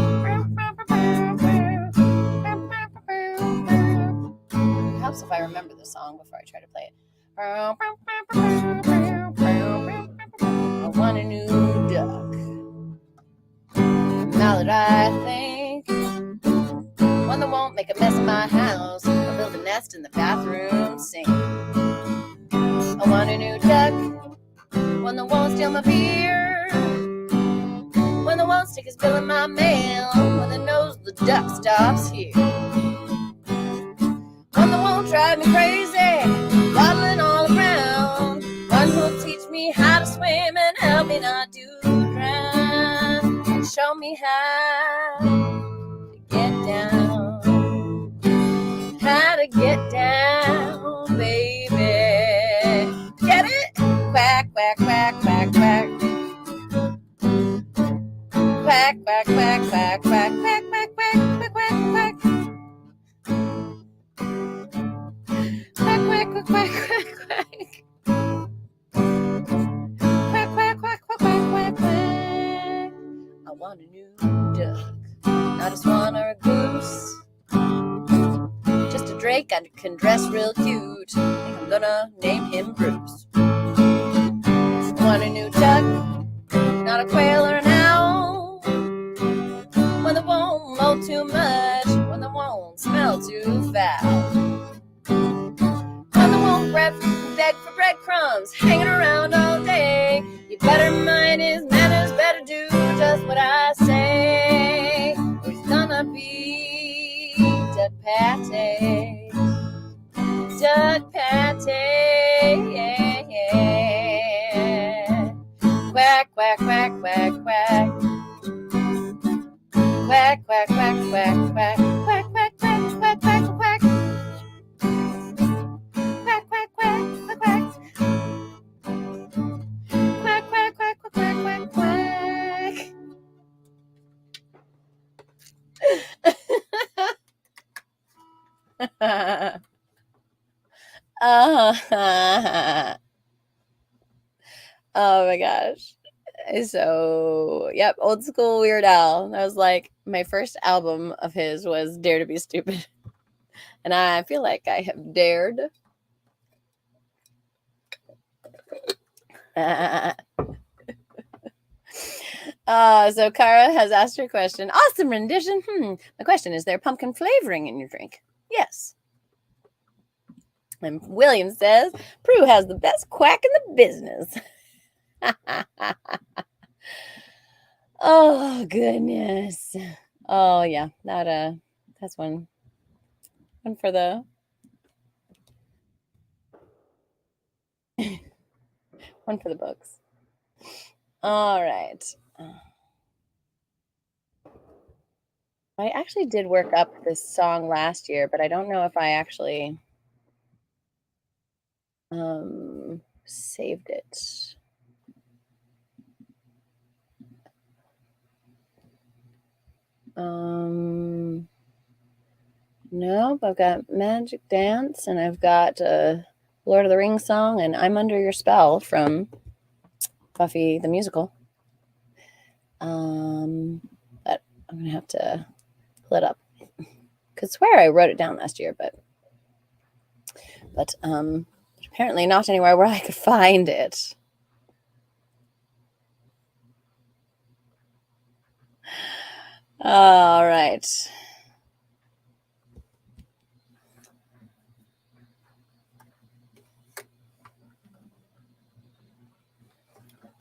It helps if I remember the song before I try to play it. I want a new duck. Now that I think, one that won't make a mess of my house or build a nest in the bathroom sink. I want a new duck, one that won't steal my beer, one that won't stick his bill in my mail, one that knows the duck stops here, one that won't drive me crazy, waddling all around, swim and help me not to drown. And show me how to get down. How to get down, baby. Get it? Quack, quack, quack, quack, quack. Quack, quack, quack, quack, quack, quack, quack, quack, quack, quack, quack. Quack, quack, quack, quack, quack, quack. Quack, quack, quack, quack, quack, quack, quack. I want a new duck, not a swan or a goose. Just a drake I can dress real cute. Think I'm gonna name him Bruce. I want a new duck, not a quail or an owl. One that won't mow too much, one that won't smell too foul. One that won't beg for breadcrumbs, hanging around all day. You better mind his manners, better do just what I say. Or he's gonna be Duck Patty. Duck Patty, yeah, yeah. Quack, quack, quack, quack, quack. Quack, quack, quack, quack, quack. Quack, quack, quack, quack, quack, quack. Quack, quack, quack, quack, quack. Quack, quack, quack, quack, quack, quack, quack. Oh my gosh. So, yep, old school Weird Al. That was like my first album of his was Dare to Be Stupid. And I feel like I have dared. So Kara has asked her question. Awesome rendition. My question, is there pumpkin flavoring in your drink? Yes. And William says, Prue has the best quack in the business. Oh, goodness. Oh, yeah. That's one for the one for the books. All right. I actually did work up this song last year, but I don't know if I actually saved it. Nope, I've got Magic Dance and I've got Lord of the Rings song and I'm Under Your Spell from Buffy the Musical. But I'm gonna have to pull it up. Could swear I wrote it down last year, but apparently not anywhere where I could find it. All right.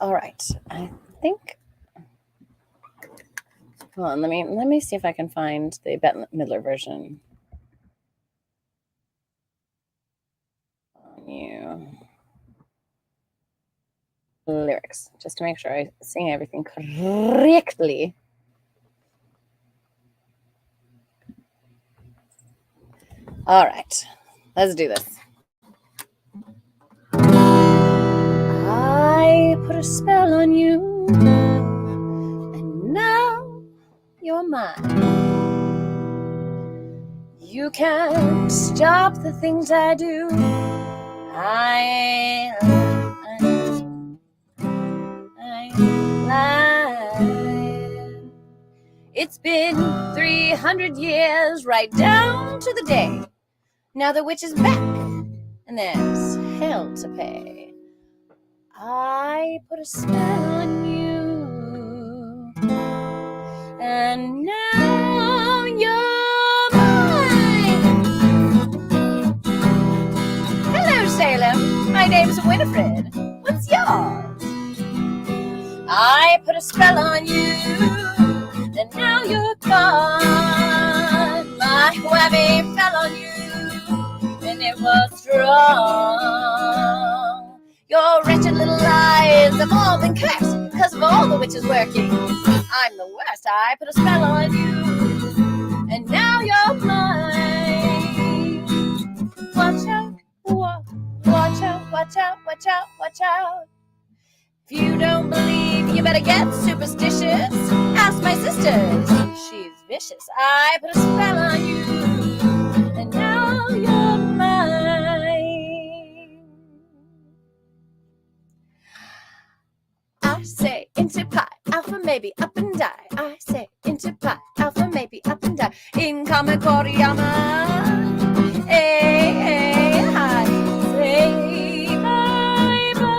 All right. I think. Hold on. Let me see if I can find the Bette Midler version. Lyrics, just to make sure I sing everything correctly. All right, let's do this. I put a spell on you, and now you're mine. You can't stop the things I do. I lied. It's been 300 years, right down to the day. Now the witch is back, and there's hell to pay. I put a spell on you, and now you're mine. Hello, Salem. My name's Winifred. What's yours? I put a spell on you, and now you're gone. My whammy fell on you, and it was strong. Your wretched little lies have all been cursed because of all the witches working. I'm the worst. I put a spell on you, and now you're mine. Watch out, watch out, watch out, watch out, watch out. If you don't believe, you better get superstitious. Ask my sisters, she's vicious. I put a spell on you, and now you're mine. I say into pi, alpha maybe up and die. I say into pi, alpha maybe up and die. In kama koriyama, hey, I say bye bye.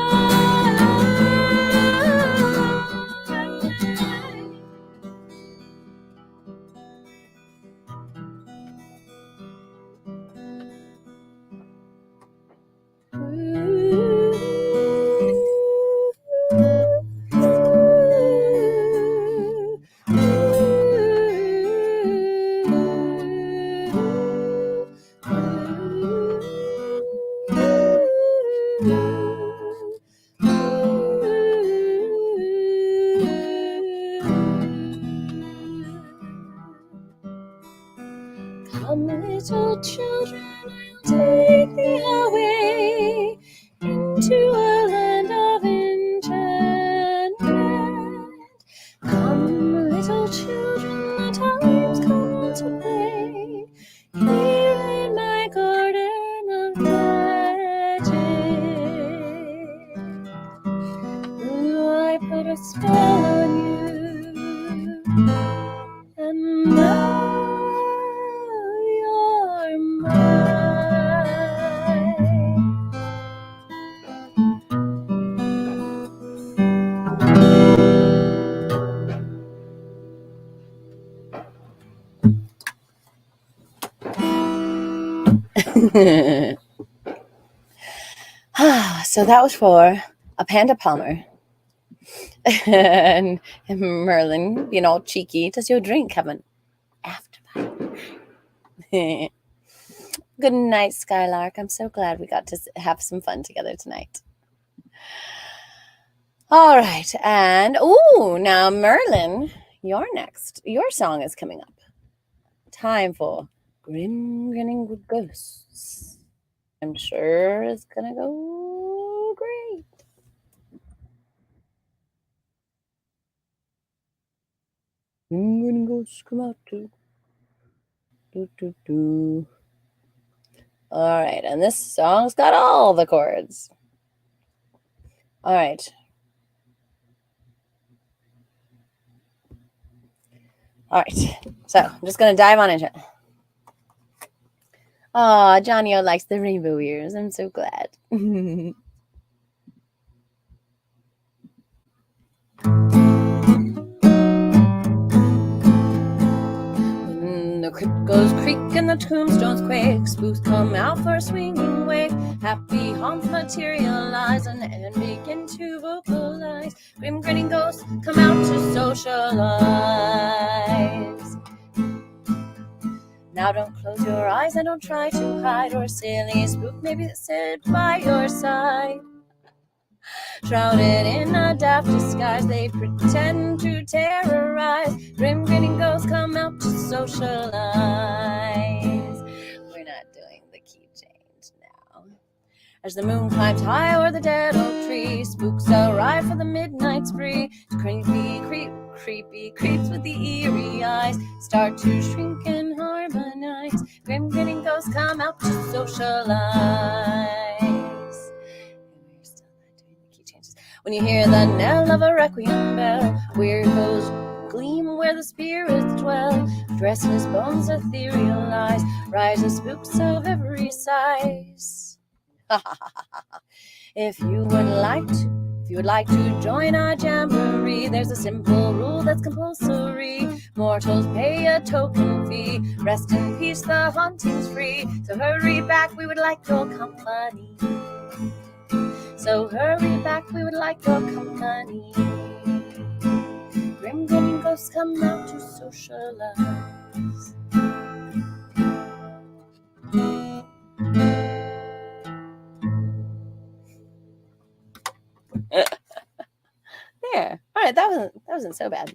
Come, little children, I'll take thee away into a land of enchantment. Come, little children, the time's come to play here in my garden of magic. Ooh, I put a spell on you, and now you're mine. So that was for a panda palmer. and Merlin being all cheeky. Does your drink have an afterbite? Good night, Skylark. I'm so glad we got to have some fun together tonight. All right. And, now Merlin, you're next. Your song is coming up. Time for Grim Grinning Ghosts. I'm sure it's going to go great. Grim Grinning Ghosts come out too. Do. All right, and this song's got all the chords. All right. All right, so I'm just going to dive on into it. Aw, Johnny O likes the rainbow ears. I'm so glad. The crypt goes creak and the tombstones quake. Spooks come out for a swinging wake. Happy haunts materialize and begin to vocalize. Grim grinning ghosts come out to socialize. Now don't close your eyes and don't try to hide, or a silly spook maybe sit by your side. Shrouded in a daft disguise, they pretend to terrorize. Grim grinning ghosts come out to socialize. We're not doing the key change now. As the moon climbs high o'er the dead oak tree, spooks arrive for the midnight spree. Creepy creeps with the eerie eyes start to shrink and harmonize. Grim grinning ghosts come out to socialize. When you hear the knell of a requiem bell, weird ghosts gleam where the spirits dwell. Dressed in his bones etherealize, rise the spooks of every size. If you would like to join our jamboree, there's a simple rule that's compulsory. Mortals pay a token fee. Rest in peace, the haunting's free. So hurry back, we would like your company. So hurry back, we would like your company. Grim grinning ghosts come out to socialize. right, that wasn't so bad.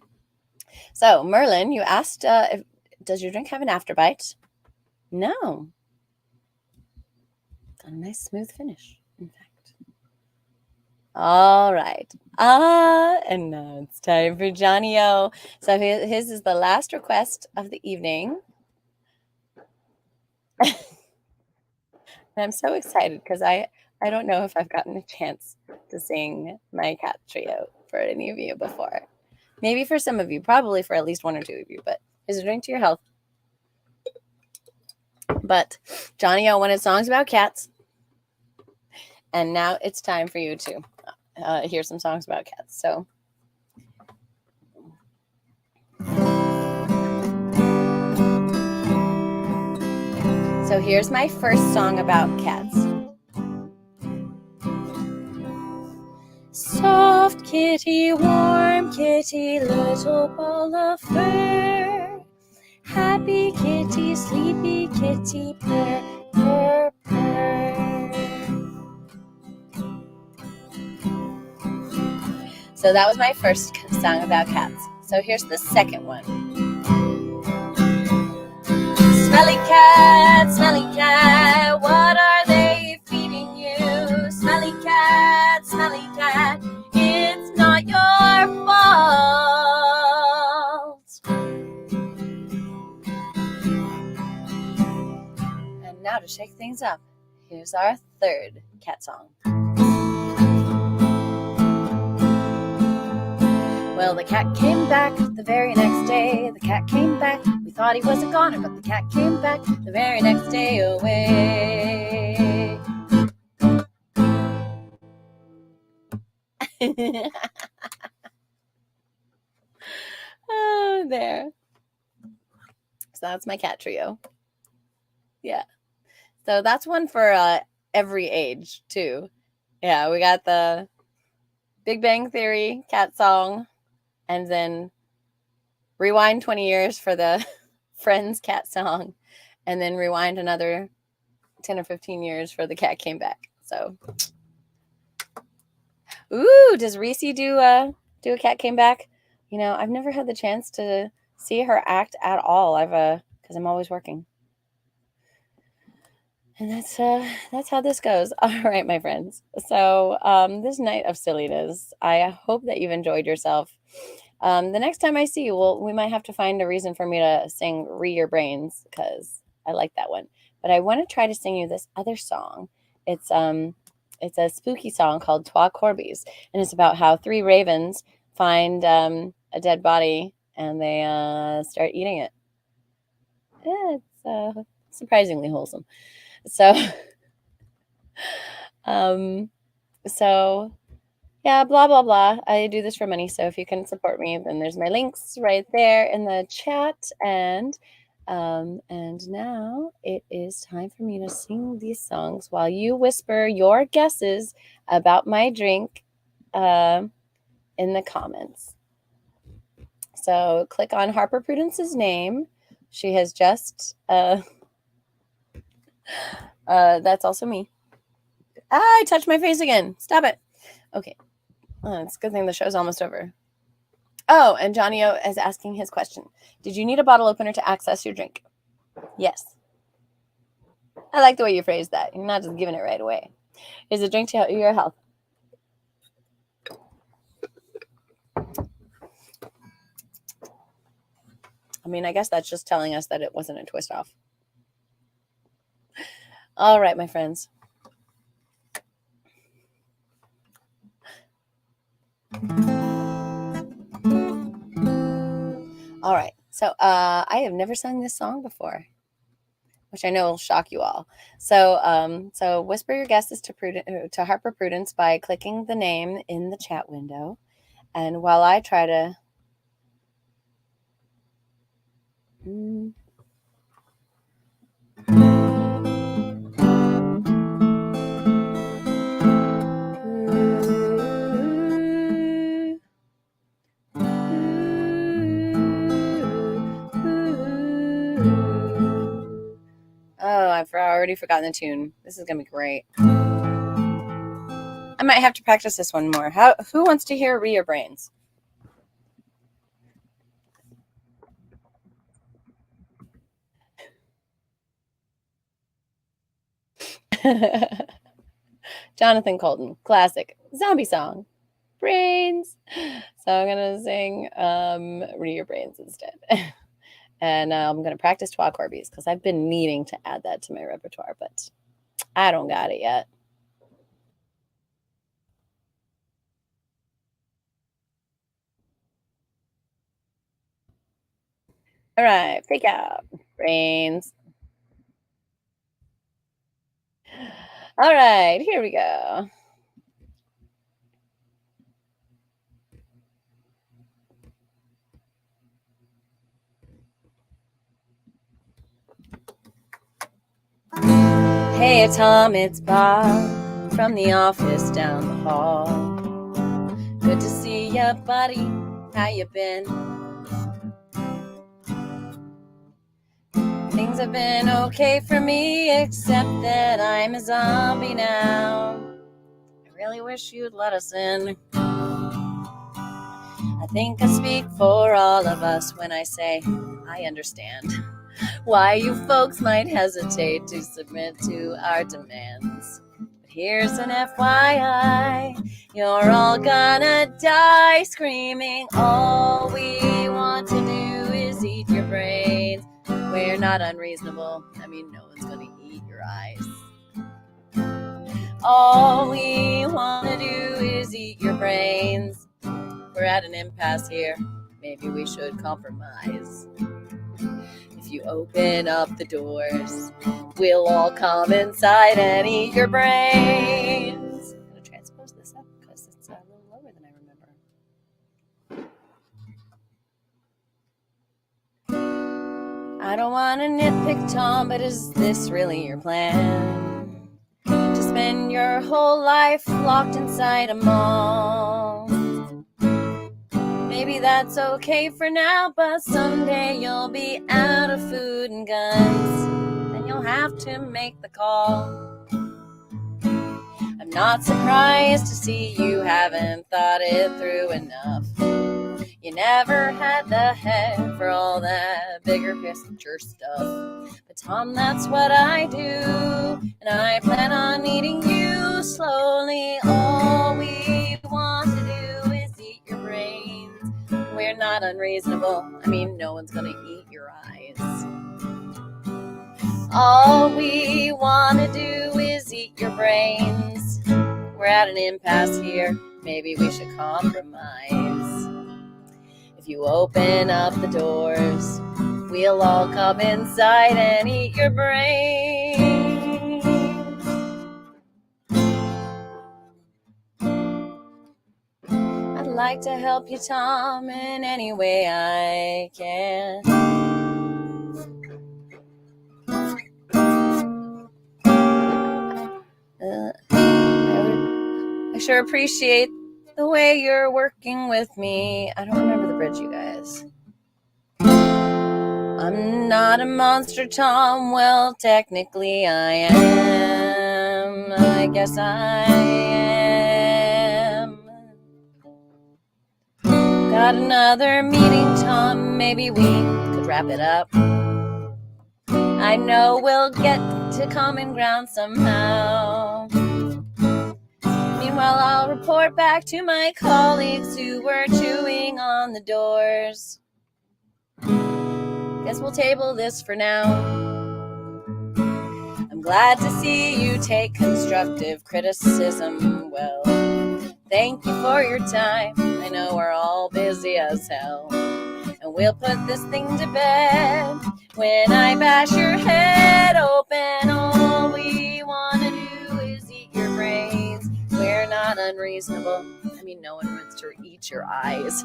So, Merlin, you asked, does your drink have an afterbite? No. Got a nice smooth finish, in fact. All right. And now it's time for Johnny O. So his is the last request of the evening. And I'm so excited because I don't know if I've gotten a chance to sing my cat trio for any of you before. Maybe for some of you, probably for at least one or two of you, but here's a drink to your health. But Johnny O wanted songs about cats. And now it's time for you to hear some songs about cats. So here's my first song about cats. Soft kitty, warm kitty, little ball of fur. Happy kitty, sleepy kitty, purr, purr, purr. So that was my first song about cats. So here's the second one. Smelly cat, what are they feeding you? Smelly cat, it's not your fault. And now to shake things up, here's our third cat song. Well, the cat came back the very next day. The cat came back. We thought he was a goner, but the cat came back the very next day away. Oh, there. So that's my cat trio. Yeah. So that's one for every age, too. Yeah, we got the Big Bang Theory cat song. And then rewind 20 years for the Friends cat song. And then rewind another 10 or 15 years for the cat came back. So, ooh, does Reese do a cat came back? You know, I've never had the chance to see her act at all. Because I'm always working. And that's how this goes. All right, my friends. So this night of silliness, I hope that you've enjoyed yourself. The next time I see you, we might have to find a reason for me to sing "Re Your Brains" because I like that one. But I want to try to sing you this other song. It's a spooky song called "Twa Corbies," and it's about how three ravens find a dead body and they start eating it. Yeah, it's surprisingly wholesome. So, yeah, blah, blah, blah. I do this for money. So if you can support me, then there's my links right there in the chat. And now it is time for me to sing these songs while you whisper your guesses about my drink in the comments. So click on Harper Prudence's name. She has just... that's also me. I touched my face again. Stop it. Okay. It's a good thing the show's almost over. Oh, and Johnny O is asking his question. Did you need a bottle opener to access your drink? Yes. I like the way you phrased that. You're not just giving it right away. Is a drink to your health? I mean, I guess that's just telling us that it wasn't a twist off. All right, my friends. All right. So I have never sung this song before, which I know will shock you all. So so whisper your guesses to Harper Prudence by clicking the name in the chat window. And while I try to Oh, I've already forgotten the tune. This is going to be great. I might have to practice this one more. Who wants to hear Re Your Brains? Jonathan Colton, classic zombie song, Brains. So I'm gonna sing Read Your Brains instead. And I'm gonna practice Twa Corbies because I've been needing to add that to my repertoire, but I don't got it yet. All right, pick out Brains. All right, here we go. Hey, Tom, it's Bob from the office down the hall. Good to see ya, buddy. How you been? Things have been okay for me, except that I'm a zombie now. I really wish you'd let us in. I think I speak for all of us when I say I understand why you folks might hesitate to submit to our demands. But here's an FYI, you're all gonna die screaming. All we want to do is eat your brains. We're not unreasonable. I mean, no one's gonna eat your eyes. All we want to do is eat your brains. We're at an impasse here. Maybe we should compromise. If you open up the doors, we'll all come inside and eat your brains. I'm going to transpose this up because it's a little lower than I remember. I don't want to nitpick, Tom, but is this really your plan? To spend your whole life locked inside a mall? Maybe that's okay for now, but someday you'll be out of food and guns, and you'll have to make the call. I'm not surprised to see you haven't thought it through enough. You never had the head for all that bigger picture stuff. But Tom, that's what I do, and I plan on eating you slowly. All we want to do is eat your brains. We're not unreasonable. I mean, no one's gonna eat your eyes. All we want to do is eat your brains. We're at an impasse here. Maybe we should compromise. If you open up the doors, we'll all come inside and eat your brains. I'd like to help you, Tom, in any way I can. I sure appreciate the way you're working with me. I don't remember the bridge, you guys. I'm not a monster, Tom. Well, technically I am. I guess I am. Got another meeting, Tom. Maybe we could wrap it up. I know we'll get to common ground somehow. Meanwhile, I'll report back to my colleagues who were chewing on the doors. Guess we'll table this for now. I'm glad to see you take constructive criticism well. Thank you for your time. I know we're all busy as hell. And we'll put this thing to bed. When I bash your head open, all we want to do is eat your brains. We're not unreasonable. I mean, no one wants to eat your eyes.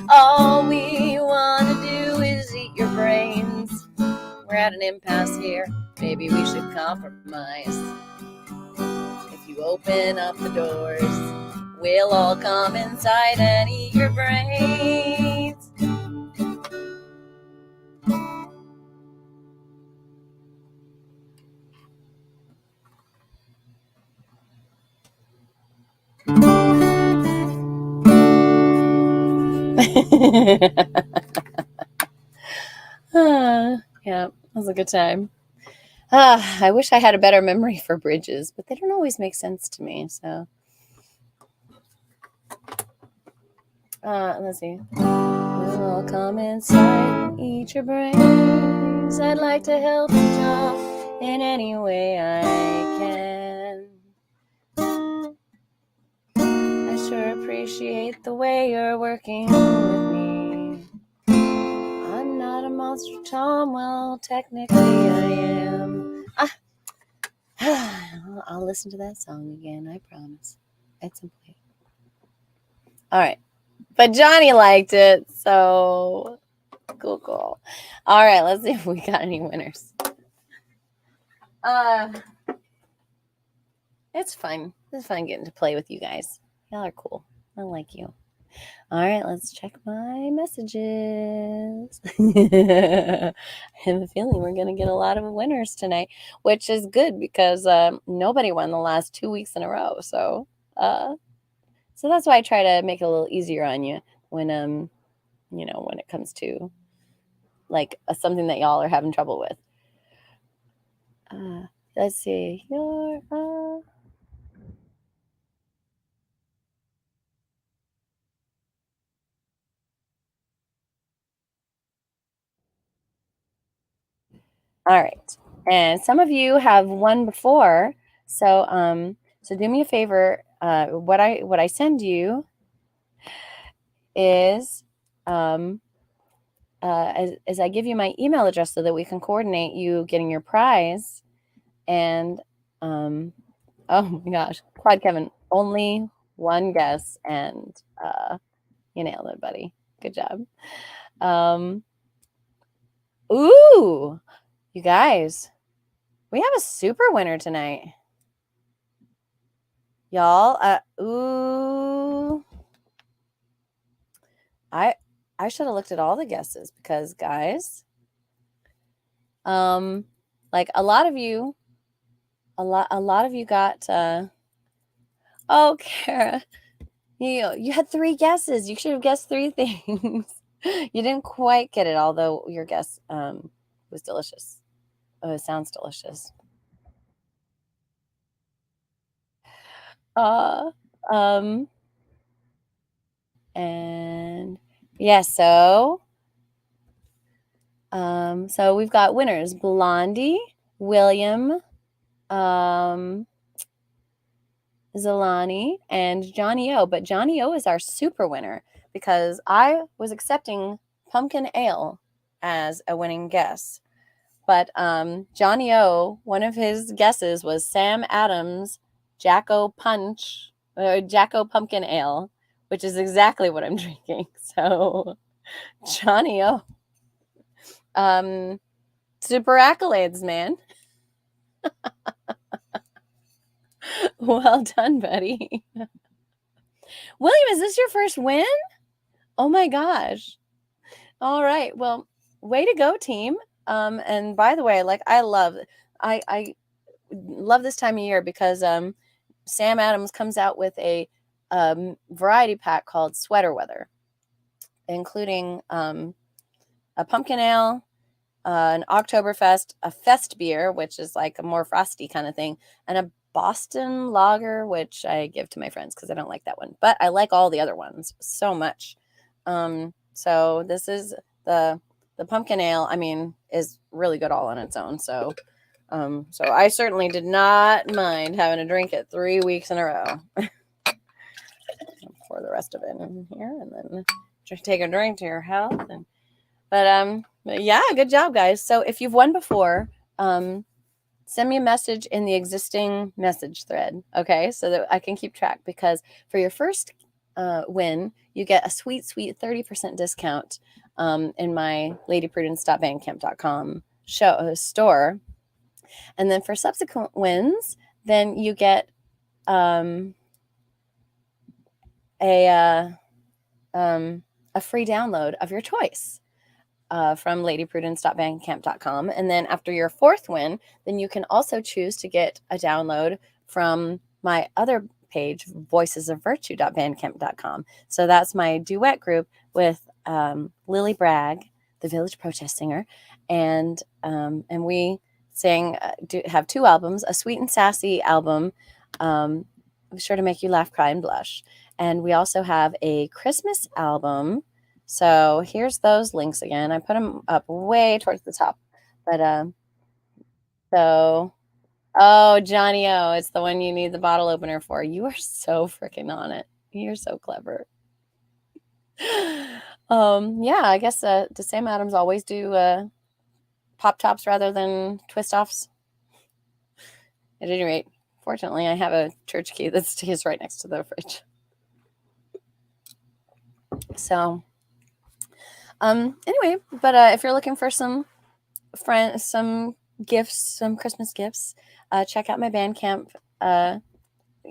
All we want to do is eat your brains. We're at an impasse here. Maybe we should compromise. If you open up the doors, we'll all come inside and eat your brains. Yeah, that was a good time. I wish I had a better memory for bridges, but they don't always make sense to me. So, let's see. We'll come inside, eat your brains. I'd like to help you talk in any way I can. I sure appreciate the way you're working with me. I'm not a monster, Tom. Well, technically I am. I'll listen to that song again, I promise. At some point. All right. But Johnny liked it, so cool. All right, let's see if we got any winners. It's fun. It's fun getting to play with you guys. Y'all are cool. I like you. All right, let's check my messages. I have a feeling we're going to get a lot of winners tonight, which is good because nobody won the last 2 weeks in a row. So that's why I try to make it a little easier on you when when it comes to like something that y'all are having trouble with. Let's see. All right. And some of you have won before. So do me a favor. What I send you is as I give you my email address so that we can coordinate you getting your prize. And oh my gosh, Quad Kevin, only one guess, and you nailed it, buddy. Good job. Ooh, you guys, we have a super winner tonight. Y'all, ooh. I should have looked at all the guesses because guys, like a lot of you got oh, Kara, you had 3 guesses. You should have guessed 3 things. You didn't quite get it, although your guess was delicious. Oh, it sounds delicious. And yeah, so we've got winners: Blondie, William, Zalani, and Johnny O. But Johnny O is our super winner because I was accepting pumpkin ale as a winning guess. But Johnny O, one of his guesses was Sam Adams Jacko Pumpkin Ale, which is exactly what I'm drinking. So Johnny O, super accolades, man. Well done, buddy. William, is this your first win? Oh my gosh. All right. Well, way to go, team. And by the way, like I love this time of year because Sam Adams comes out with a variety pack called Sweater Weather, including a pumpkin ale, an Oktoberfest, a fest beer, which is like a more frosty kind of thing, and a Boston lager, which I give to my friends because I don't like that one, but I like all the other ones so much. So this is the pumpkin ale. I mean, is really good all on its own. So I certainly did not mind having to drink it 3 weeks in a row. Pour the rest of it in here, and then just take a drink to your health. But yeah, good job, guys. So if you've won before, send me a message in the existing message thread, okay, so that I can keep track. Because for your first win, you get a sweet 30% discount in my ladyprudence.bandcamp.com store. And then for subsequent wins, then you get a free download of your choice from ladyprudence.bandcamp.com. And then after your 4th win, then you can also choose to get a download from my other page, voicesofvirtue.bandcamp.com. So that's my duet group with Lily Bragg, the Village Protest Singer, and we have 2 albums, a Sweet and Sassy album, sure to make you laugh, cry, and blush. And we also have a Christmas album. So here's those links again. I put them up way towards the top. But so, oh, Johnny O, it's the one you need the bottle opener for. You are so freaking on it. You're so clever. Yeah, I guess the Sam Adams always do pop tops rather than twist offs. At any rate, fortunately, I have a church key that stays right next to the fridge. So, anyway, but if you're looking for some gifts, some Christmas gifts, check out my Bandcamp.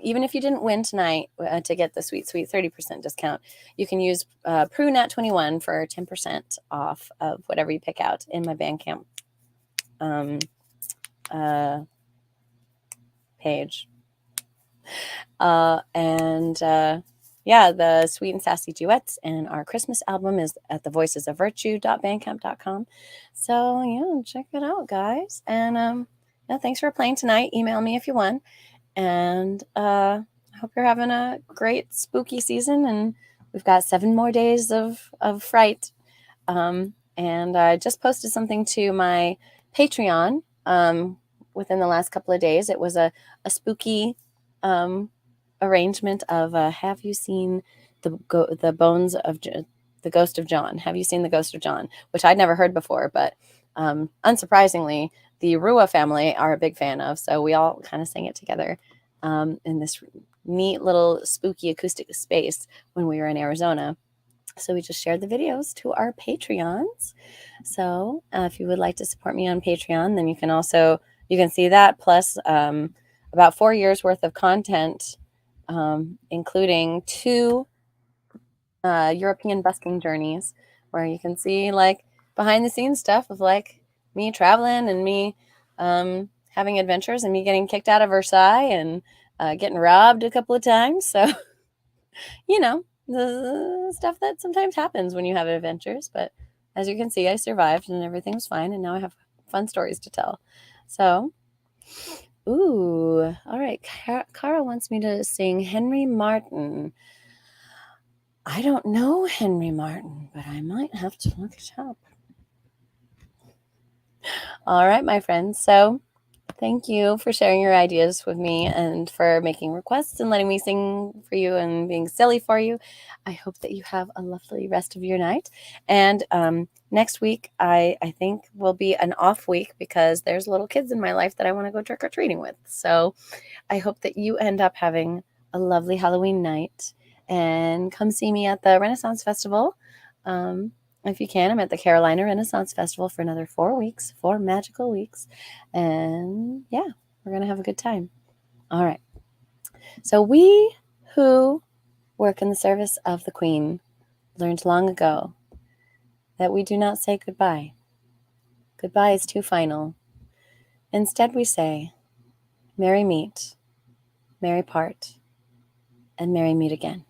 Even if you didn't win tonight, to get the sweet 30% discount, you can use PruNat21 for 10% off of whatever you pick out in my Bandcamp page. Yeah, the Sweet and Sassy duets and our Christmas album is at thevoicesofvirtue.bandcamp.com. So yeah, check it out, guys. And yeah, thanks for playing tonight. Email me if you won. And I hope you're having a great spooky season. And we've got 7 more days of fright. And I just posted something to my Patreon within the last couple of days. It was a spooky arrangement of have you seen the bones of the ghost of John? Have you seen the ghost of John? Which I'd never heard before, but unsurprisingly, the Rua family are a big fan of. So we all kind of sang it together in this neat little spooky acoustic space when we were in Arizona. So we just shared the videos to our Patreons. So if you would like to support me on Patreon, then you can see that plus about 4 years worth of content, including 2 European busking journeys where you can see like behind the scenes stuff of like me traveling and me having adventures and me getting kicked out of Versailles and getting robbed a couple of times. So, the stuff that sometimes happens when you have adventures. But as you can see, I survived and everything was fine. And now I have fun stories to tell. So, all right. Cara wants me to sing Henry Martin. I don't know Henry Martin, but I might have to look it up. All right, my friends. So thank you for sharing your ideas with me and for making requests and letting me sing for you and being silly for you. I hope that you have a lovely rest of your night. And next week, I think will be an off week because there's little kids in my life that I want to go trick-or-treating with. So I hope that you end up having a lovely Halloween night and come see me at the Renaissance Festival. If you can, I'm at the Carolina Renaissance Festival for another 4 weeks, 4 magical weeks. And yeah, we're going to have a good time. All right. So we who work in the service of the Queen learned long ago that we do not say goodbye. Goodbye is too final. Instead, we say, merry meet, merry part, and merry meet again.